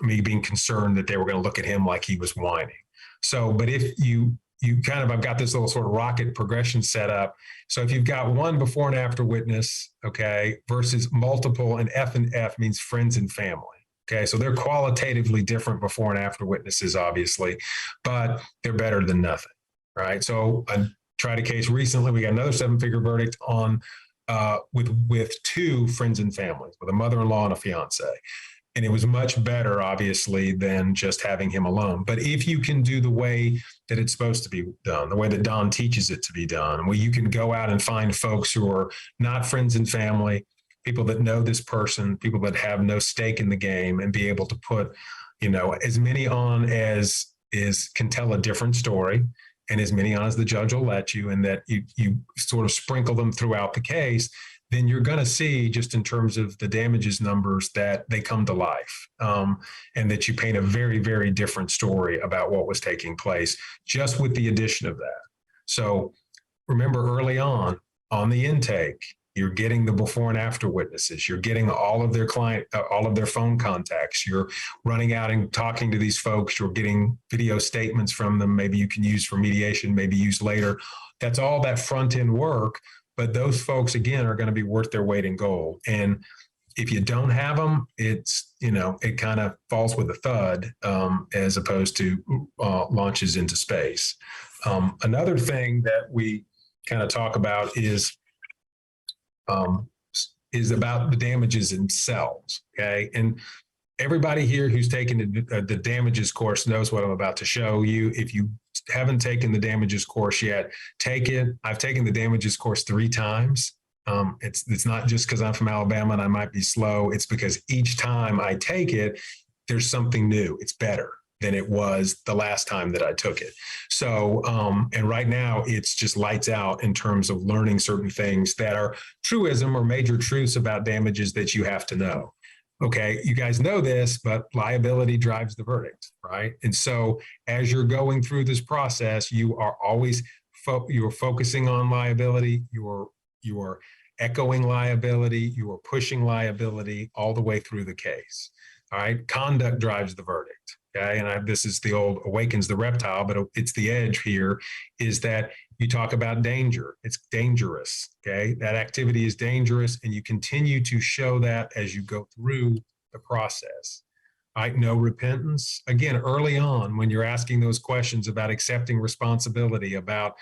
me being concerned that they were going to look at him like he was whining. So, but if you kind of, I've got this little sort of rocket progression set up. So if you've got one before and after witness, okay, versus multiple, and F means friends and family. Okay, so they're qualitatively different before and after witnesses, obviously, but they're better than nothing, right? So I tried a case recently. We got another 7-figure verdict on with 2 friends and families, with a mother-in-law and a fiance. And it was much better, obviously, than just having him alone. But if you can do the way that it's supposed to be done, the way that Don teaches it to be done, where you can go out and find folks who are not friends and family, people that know this person, people that have no stake in the game, and be able to put, as many on as can tell a different story, and as many on as the judge will let you, and that you sort of sprinkle them throughout the case, then you're going to see, just in terms of the damages numbers, that they come to life, and that you paint a very, very different story about what was taking place just with the addition of that. So remember, early on the intake, you're getting the before and after witnesses. You're getting all of their all of their phone contacts. You're running out and talking to these folks. You're getting video statements from them. Maybe you can use for mediation, maybe use later. That's all that front end work. But those folks, again, are going to be worth their weight in gold. And if you don't have them, it's, it kind of falls with a thud, as opposed to launches into space. Another thing that we kind of talk about is about the damages themselves. Okay. And everybody here who's taken the damages course knows what I'm about to show you. If you haven't taken the damages course yet, take it. I've taken the damages course 3 times. It's not just because I'm from Alabama and I might be slow. It's because each time I take it, there's something new. It's better than it was the last time that I took it. So, and right now it's just lights out in terms of learning certain things that are truism or major truths about damages that you have to know. Okay, you guys know this, but liability drives the verdict, right? And so as you're going through this process, you are always you're focusing on liability, you're echoing liability, you are pushing liability all the way through the case. All right, conduct drives the verdict. Okay, and this is the old awakens the reptile, but it's the edge here, is that you talk about danger. It's dangerous. Okay, that activity is dangerous, and you continue to show that as you go through the process. All right, no repentance. Again, early on, when you're asking those questions about accepting responsibility, about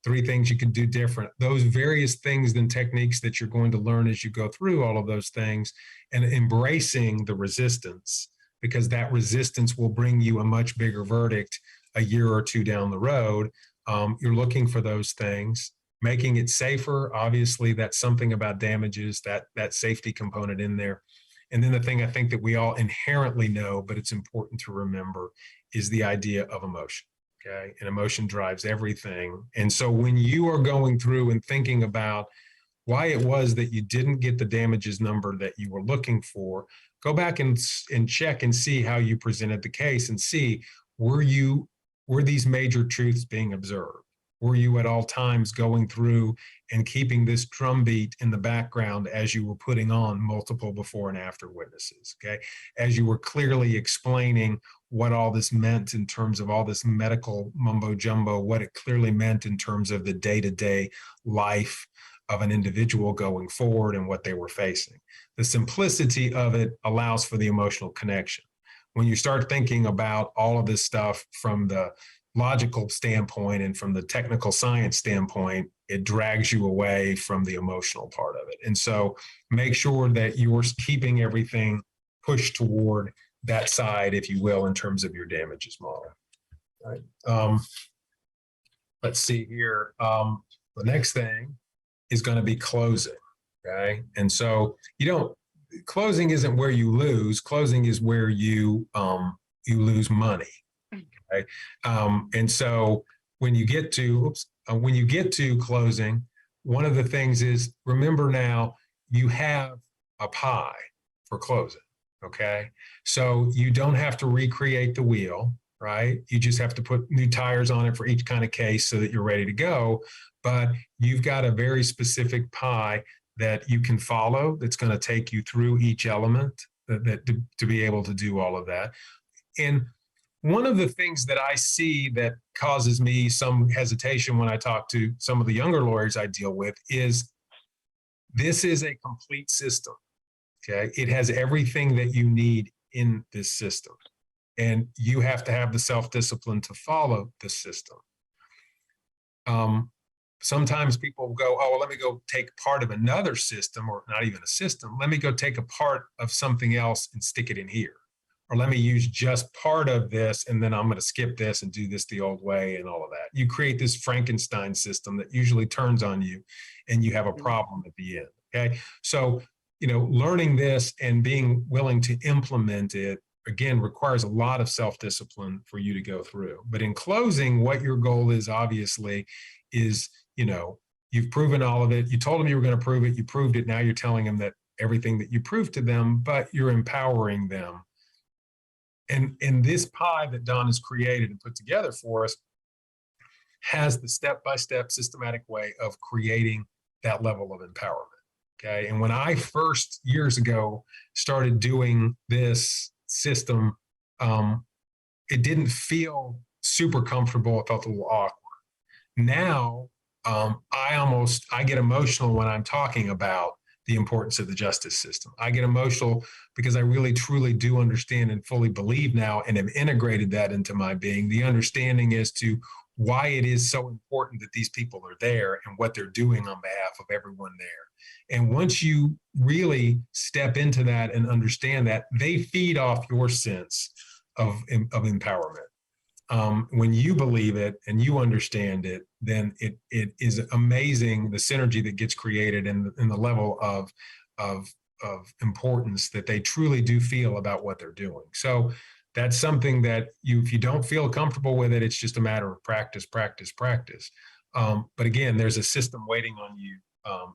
3 things you could do different. Those various things and techniques that you're going to learn as you go through all of those things, and embracing the resistance, because that resistance will bring you a much bigger verdict a year or 2 down the road. You're looking for those things, making it safer. Obviously, that's something about damages, that safety component in there. And then the thing I think that we all inherently know, but it's important to remember, is the idea of emotion. Okay. And emotion drives everything. And so when you are going through and thinking about why it was that you didn't get the damages number that you were looking for, go back and check and see how you presented the case, and see, were these major truths being observed? Were you at all times going through and keeping this drumbeat in the background as you were putting on multiple before and after witnesses? Okay. As you were clearly explaining what all this meant in terms of all this medical mumbo jumbo, what it clearly meant in terms of the day-to-day life of an individual going forward and what they were facing. The simplicity of it allows for the emotional connection. When you start thinking about all of this stuff from the logical standpoint and from the technical science standpoint, it drags you away from the emotional part of it. And so make sure that you're keeping everything pushed toward that side, if you will, in terms of your damages model. All right. Let's see here. The next thing is going to be closing. Okay. And so closing isn't where you lose. Closing is where you lose money. Okay. And so when you get to closing, one of the things is, remember now, you have a pie for closing. Okay. So you don't have to recreate the wheel, right? You just have to put new tires on it for each kind of case so that you're ready to go. But you've got a very specific pie that you can follow, that's going to take you through each element to be able to do all of that. And one of the things that I see that causes me some hesitation when I talk to some of the younger lawyers I deal with is, this is a complete system. Okay. It has everything that you need in this system, and you have to have the self-discipline to follow the system. Sometimes people go, oh, well, let me go take part of another system, or not even a system. Let me go take a part of something else and stick it in here. Or let me use just part of this, and then I'm going to skip this and do this the old way and all of that. You create this Frankenstein system that usually turns on you, and you have a problem at the end. Okay. So, learning this and being willing to implement it, again, requires a lot of self-discipline for you to go through. But in closing, what your goal is, obviously, is, you've proven all of it. You told them you were going to prove it. You proved it. Now you're telling them that everything that you proved to them, but you're empowering them. And this pie that Don has created and put together for us has the step-by-step systematic way of creating that level of empowerment. Okay. And when I first, years ago, started doing this system, it didn't feel super comfortable. It felt a little awkward. Now, I get emotional when I'm talking about the importance of the justice system. I get emotional because I really, truly do understand and fully believe now, and have integrated that into my being, the understanding as to why it is so important that these people are there and what they're doing on behalf of everyone there. And once you really step into that and understand that, they feed off your sense of empowerment. When you believe it and you understand it, then it is amazing, the synergy that gets created and the level of importance that they truly do feel about what they're doing. So that's something that if you don't feel comfortable with it, it's just a matter of practice. But again, there's a system waiting on you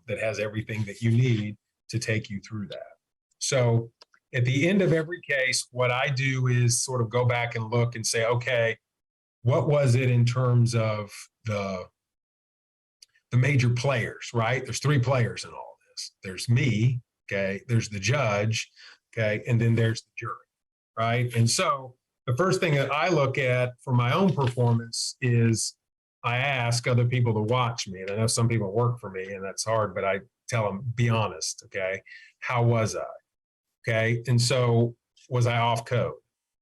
that has everything that you need to take you through that. So at the end of every case, what I do is sort of go back and look and say, okay, what was it in terms of the major players, right? There's 3 players in all of this. There's me, okay? There's the judge, okay? And then there's the jury, right? And so the first thing that I look at for my own performance is I ask other people to watch me. And I know some people work for me, and that's hard, but I tell them, be honest, okay? How was I? Okay. And so was I off code?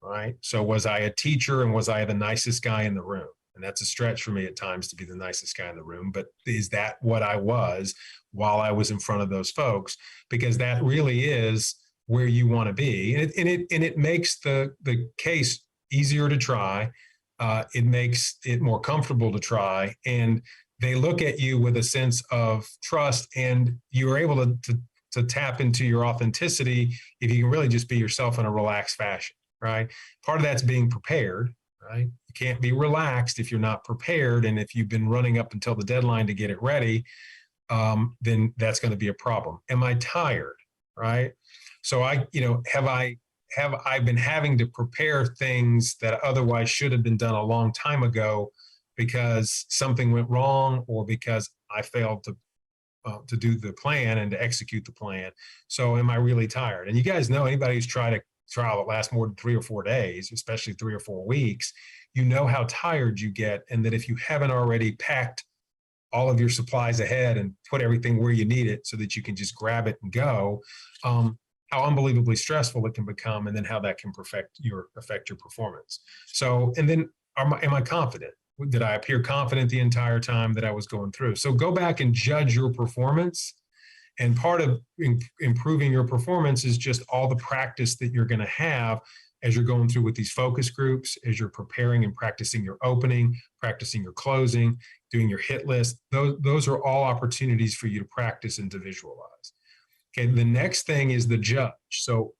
Right. So was I a teacher, and was I the nicest guy in the room? And that's a stretch for me at times to be the nicest guy in the room. But is that what I was while I was in front of those folks? Because that really is where you want to be. And it makes the case easier to try. It makes it more comfortable to try. And they look at you with a sense of trust, and you are able to tap into your authenticity if you can really just be yourself in a relaxed fashion, right? Part of that's being prepared, right? You can't be relaxed if you're not prepared. And if you've been running up until the deadline to get it ready, then that's going to be a problem. Am I tired, right? So have I been having to prepare things that otherwise should have been done a long time ago because something went wrong or because I failed to do the plan and to execute the plan? So am I really tired? And you guys know, anybody who's tried a trial that lasts more than 3 or 4 days, especially 3 or 4 weeks, you know how tired you get, and that if you haven't already packed all of your supplies ahead and put everything where you need it so that you can just grab it and go, how unbelievably stressful it can become, and then how that can affect your performance. So, and then am I confident? Did I appear confident the entire time that I was going through? So go back and judge your performance. And part of improving your performance is just all the practice that you're going to have as you're going through with these focus groups, as you're preparing and practicing your opening, practicing your closing, doing your hit list. Those are all opportunities for you to practice and to visualize. Okay, the next thing is the judge. So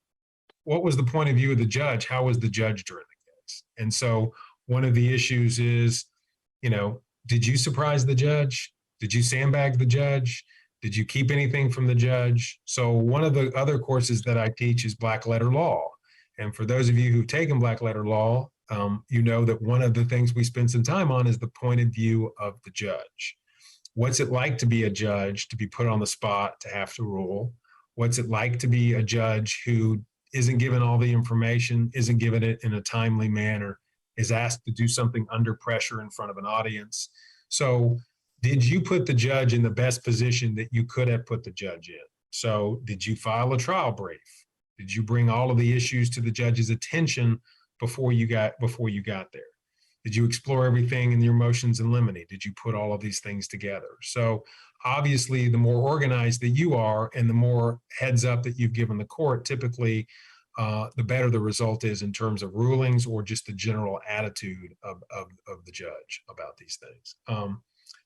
what was the point of view of the judge? How was the judge during the case? And so one of the issues is, did you surprise the judge? Did you sandbag the judge? Did you keep anything from the judge? So one of the other courses that I teach is black letter law. And for those of you who've taken black letter law, you know that one of the things we spend some time on is the point of view of the judge. What's it like to be a judge, to be put on the spot, to have to rule? What's it like to be a judge who isn't given all the information, isn't given it in a timely manner, is asked to do something under pressure in front of an audience? So did you put the judge in the best position that you could have put the judge in? So did you file a trial brief? Did you bring all of the issues to the judge's attention before you got there? Did you explore everything in your motions in limine? Did you put all of these things together? So obviously, the more organized that you are and the more heads up that you've given the court, typically, the better the result is in terms of rulings or just the general attitude of the judge about these things.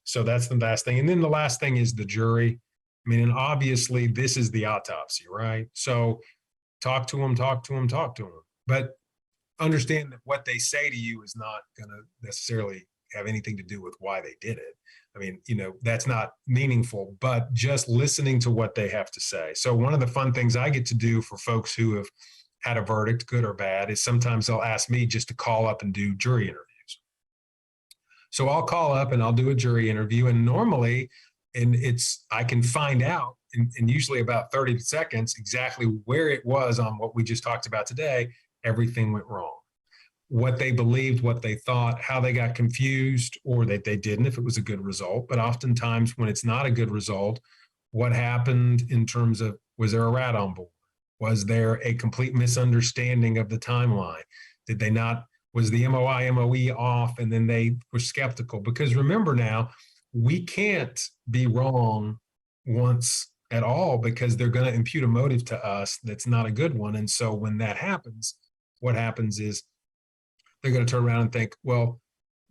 So that's the last thing. And then the last thing is the jury. I mean, and obviously, this is the autopsy, right? So talk to them. But understand that what they say to you is not going to necessarily have anything to do with why they did it. I mean, that's not meaningful, but just listening to what they have to say. So one of the fun things I get to do for folks who have had a verdict, good or bad, is sometimes they'll ask me just to call up and do jury interviews. So I'll call up and I'll do a jury interview, and normally, I can find out in usually about 30 seconds exactly where it was on what we just talked about today. Everything went wrong. What they believed, what they thought, how they got confused, or that they didn't if it was a good result. But oftentimes when it's not a good result, what happened in terms of, was there a rat on board? Was there a complete misunderstanding of the timeline? Did they not, was the MOI, MOE off, and then they were skeptical? Because remember now, we can't be wrong once at all, because they're going to impute a motive to us that's not a good one. And so when that happens, what happens is they're going to turn around and think, well,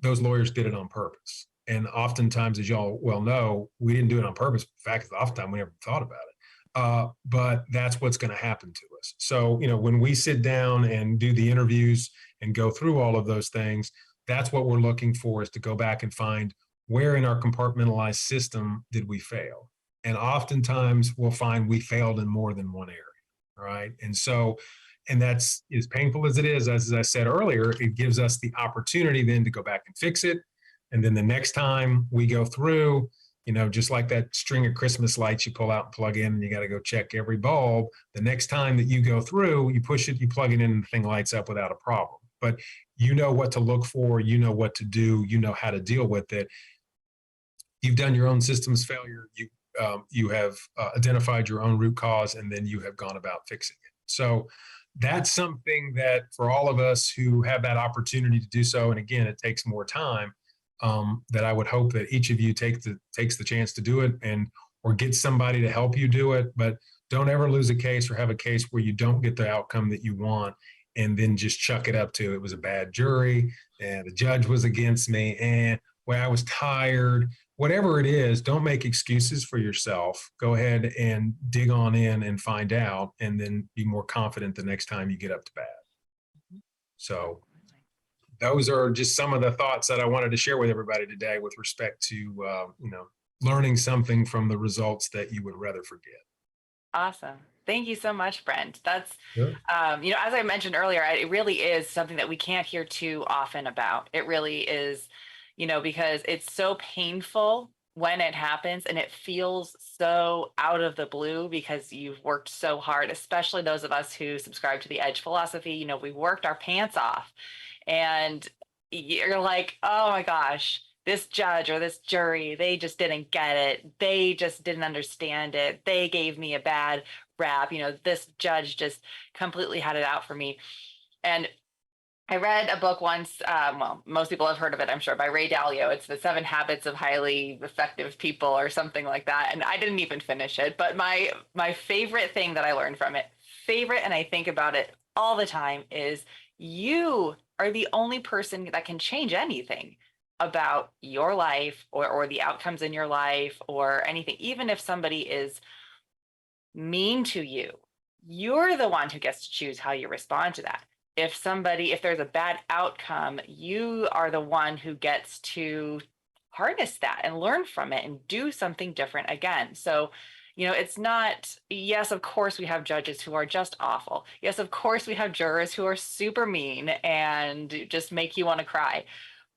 those lawyers did it on purpose. And oftentimes, as y'all well know, we didn't do it on purpose. In fact, oftentimes we never thought about it. But that's what's going to happen to us. So, when we sit down and do the interviews and go through all of those things, that's what we're looking for, is to go back and find where in our compartmentalized system did we fail. And oftentimes we'll find we failed in more than one area, right? And so, and that's, as painful as it is, as I said earlier, it gives us the opportunity then to go back and fix it. And then the next time we go through, just like that string of Christmas lights you pull out and plug in, and you got to go check every bulb. The next time that you go through, you push it, you plug it in, and the thing lights up without a problem. But you know what to look for, you know what to do, you know how to deal with it. You've done your own systems failure. You have identified your own root cause, and then you have gone about fixing it. So that's something that for all of us who have that opportunity to do so, and again, it takes more time, that I would hope that each of you takes the chance to do it, or get somebody to help you do it. But don't ever lose a case or have a case where you don't get the outcome that you want and then just chuck it up to it was a bad jury and the judge was against me and well, I was tired. Whatever it is, don't make excuses for yourself. Go ahead and dig on in and find out, and then be more confident the next time you get up to bat. So those are just some of the thoughts that I wanted to share with everybody today with respect to, learning something from the results that you would rather forget. Awesome. Thank you so much, Brent. That's, Sure. As I mentioned earlier, it really is something that we can't hear too often about. It really is, because it's so painful when it happens and it feels so out of the blue because you've worked so hard, especially those of us who subscribe to the EDGE philosophy. We worked our pants off and you're like, oh my gosh, this judge or this jury, they just didn't get it. They just didn't understand it. They gave me a bad rap. This judge just completely had it out for me. And I read a book once, most people have heard of it, I'm sure, by Ray Dalio. It's The 7 Habits of Highly Effective People or something like that. And I didn't even finish it. But my favorite thing that I learned from it, and I think about it all the time, is you are the only person that can change anything about your life or the outcomes in your life or anything. Even if somebody is mean to you, you're the one who gets to choose how you respond to that. If there's a bad outcome, you are the one who gets to harness that and learn from it and do something different again. So, it's not, yes, of course we have judges who are just awful. Yes, of course we have jurors who are super mean and just make you want to cry.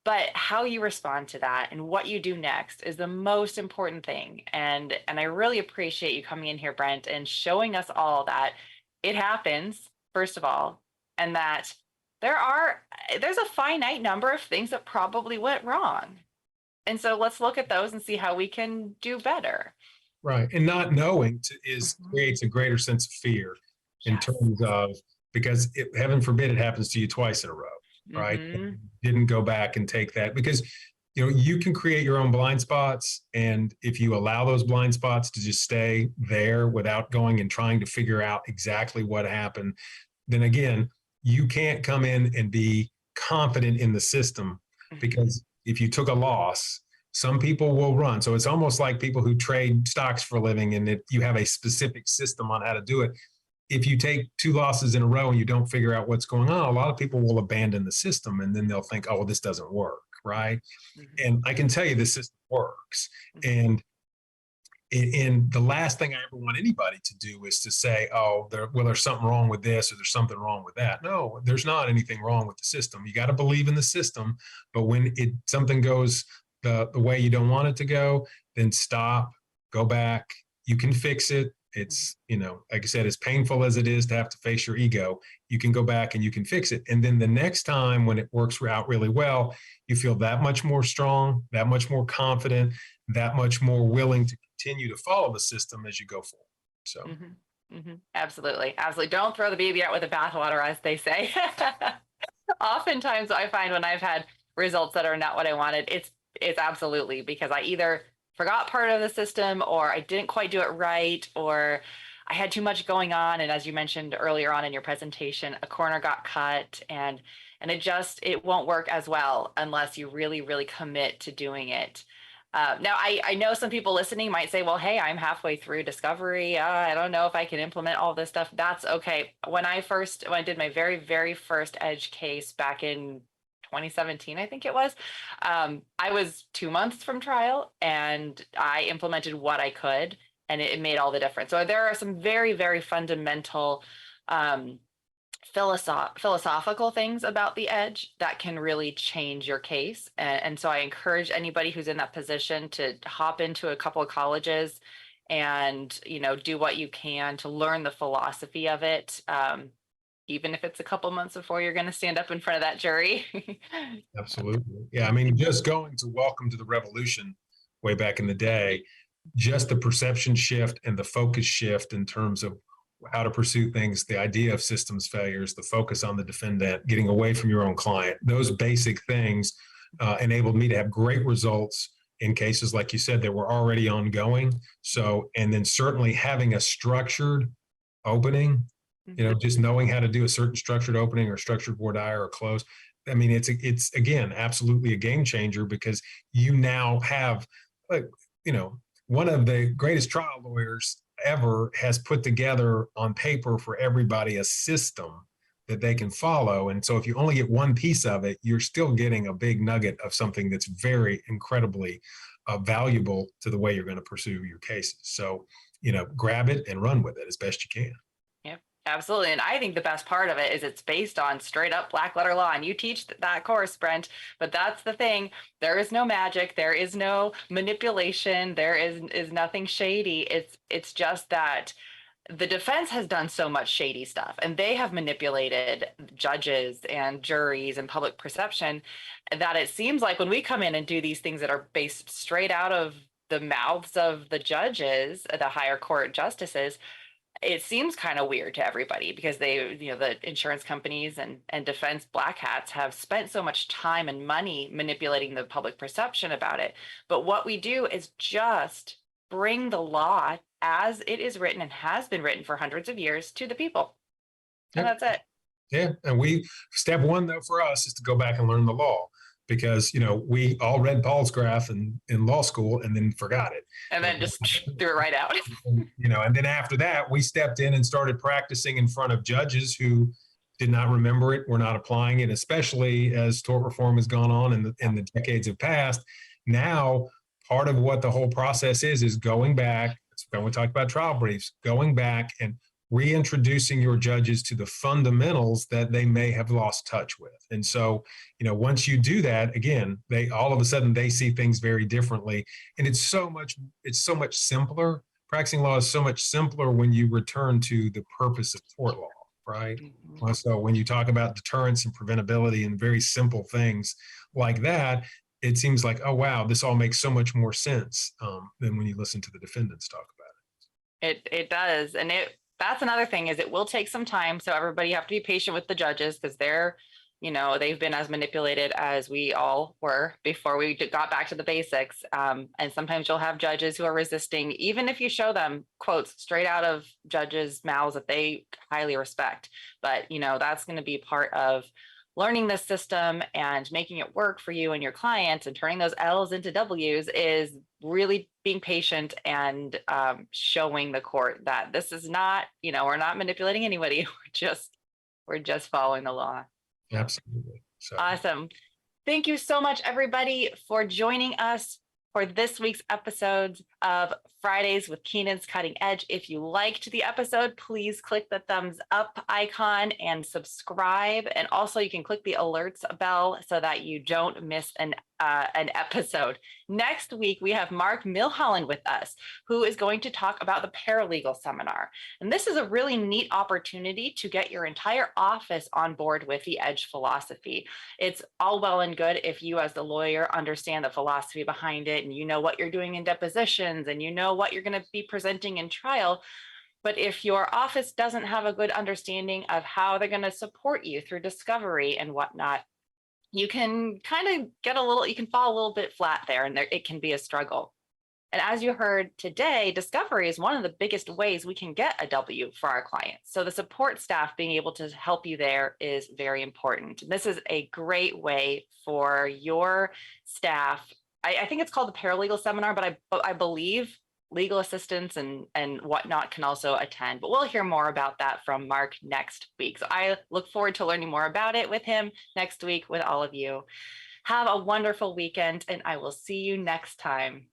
But how you respond to that and what you do next is the most important thing. And I really appreciate you coming in here, Brent, and showing us all that it happens, first of all, and that there's a finite number of things that probably went wrong. And so let's look at those and see how we can do better. Right. And not knowing creates a greater sense of fear in terms of, because heaven forbid it happens to you twice in a row. Right. Mm-hmm. Didn't go back and take that, because you can create your own blind spots, and if you allow those blind spots to just stay there without going and trying to figure out exactly what happened, then again you can't come in and be confident in the system, because if you took a loss, some people will run. So it's almost like people who trade stocks for a living, and you have a specific system on how to do it. If you take 2 losses in a row and you don't figure out what's going on, a lot of people will abandon the system, and then they'll think, oh, well, this doesn't work, right? Mm-hmm. And I can tell you this system works. Mm-hmm. And the last thing I ever want anybody to do is to say, oh, there's something wrong with this or there's something wrong with that. No, there's not anything wrong with the system. You got to believe in the system, but when something goes the way you don't want it to go, then stop, go back. You can fix it. It's, like I said, as painful as it is to have to face your ego, you can go back and you can fix it. And then the next time when it works out really well, you feel that much more strong, that much more confident, that much more willing to continue to follow the system as you go forward. So. Mm-hmm. Mm-hmm. Absolutely. Absolutely. Don't throw the baby out with the bathwater, as they say. Oftentimes I find when I've had results that are not what I wanted, it's absolutely because I either forgot part of the system, or I didn't quite do it right, or I had too much going on. And as you mentioned earlier on in your presentation, a corner got cut, and it won't work as well unless you really, really commit to doing it. Now, I know some people listening might say, well, hey, I'm halfway through discovery. I don't know if I can implement all this stuff. That's okay. When I did my very, very first EDGE case back in 2017, I think it was, I was 2 months from trial, and I implemented what I could, and it made all the difference. So there are some very, very fundamental philosophical things about the EDGE that can really change your case. And so I encourage anybody who's in that position to hop into a couple of colleges and, do what you can to learn the philosophy of it. Even if it's a couple months before you're going to stand up in front of that jury. Absolutely. Yeah. I mean, just going to Welcome to the Revolution way back in the day, just the perception shift and the focus shift in terms of how to pursue things, the idea of systems failures, the focus on the defendant, getting away from your own client, those basic things enabled me to have great results in cases, like you said, that were already ongoing. So, and then certainly having a structured opening, just knowing how to do a certain structured opening or structured voir dire or close. I mean, it's again, absolutely a game changer, because you now have, one of the greatest trial lawyers ever has put together on paper for everybody a system that they can follow. And so if you only get one piece of it, you're still getting a big nugget of something that's very incredibly valuable to the way you're going to pursue your cases. So, grab it and run with it as best you can. Yep, absolutely. And I think the best part of it is it's based on straight up black letter law. And you teach that course, Brent, but that's the thing. There is no magic. There is no manipulation. There is nothing shady. It's just that the defense has done so much shady stuff, and they have manipulated judges and juries and public perception, that it seems like when we come in and do these things that are based straight out of the mouths of the judges, the higher court justices, it seems kind of weird to everybody, because they, the insurance companies and defense black hats have spent so much time and money manipulating the public perception about it. But what we do is just bring the law as it is written and has been written for hundreds of years to the people. And that's it. Yeah. And step one, though, for us is to go back and learn the law, because, we all read Paul's graph in law school and then forgot it. And then just threw it right out. And then after that, we stepped in and started practicing in front of judges who did not remember it, were not applying it, especially as tort reform has gone on in the decades have passed. Now, part of what the whole process is going back. When we talk about trial briefs, going back and reintroducing your judges to the fundamentals that they may have lost touch with. And so, once you do that, again, all of a sudden they see things very differently. And it's so much simpler. Practicing law is so much simpler when you return to the purpose of tort law, right? Mm-hmm. So when you talk about deterrence and preventability and very simple things like that, it seems like, oh, wow, this all makes so much more sense than when you listen to the defendants talk about it. It does. And that's another thing, is it will take some time. So everybody have to be patient with the judges, because they've been as manipulated as we all were before we got back to the basics. And sometimes you'll have judges who are resisting, even if you show them quotes straight out of judges' mouths that they highly respect. But, that's going to be part of learning this system and making it work for you and your clients, and turning those L's into W's, is really being patient and showing the court that this is not, we're not manipulating anybody. We're just following the law. Absolutely. So. Awesome. Thank you so much, everybody, for joining us for this week's episodes of Fridays with Keenan's Cutting Edge. If you liked the episode, please click the thumbs up icon and subscribe. And also you can click the alerts bell so that you don't miss an episode. Next week, we have Mark Milholland with us, who is going to talk about the paralegal seminar. And this is a really neat opportunity to get your entire office on board with the EDGE philosophy. It's all well and good if you, as the lawyer, understand the philosophy behind it, and you know what you're doing in depositions, and you know what you're going to be presenting in trial. But if your office doesn't have a good understanding of how they're going to support you through discovery and whatnot, you can kind of you can fall a little bit flat there, and it can be a struggle. And as you heard today, discovery is one of the biggest ways we can get a W for our clients. So the support staff being able to help you there is very important. This is a great way for your staff. I think it's called the paralegal seminar, but I believe legal assistants and whatnot can also attend. But we'll hear more about that from Mark next week. So I look forward to learning more about it with him next week with all of you. Have a wonderful weekend, and I will see you next time.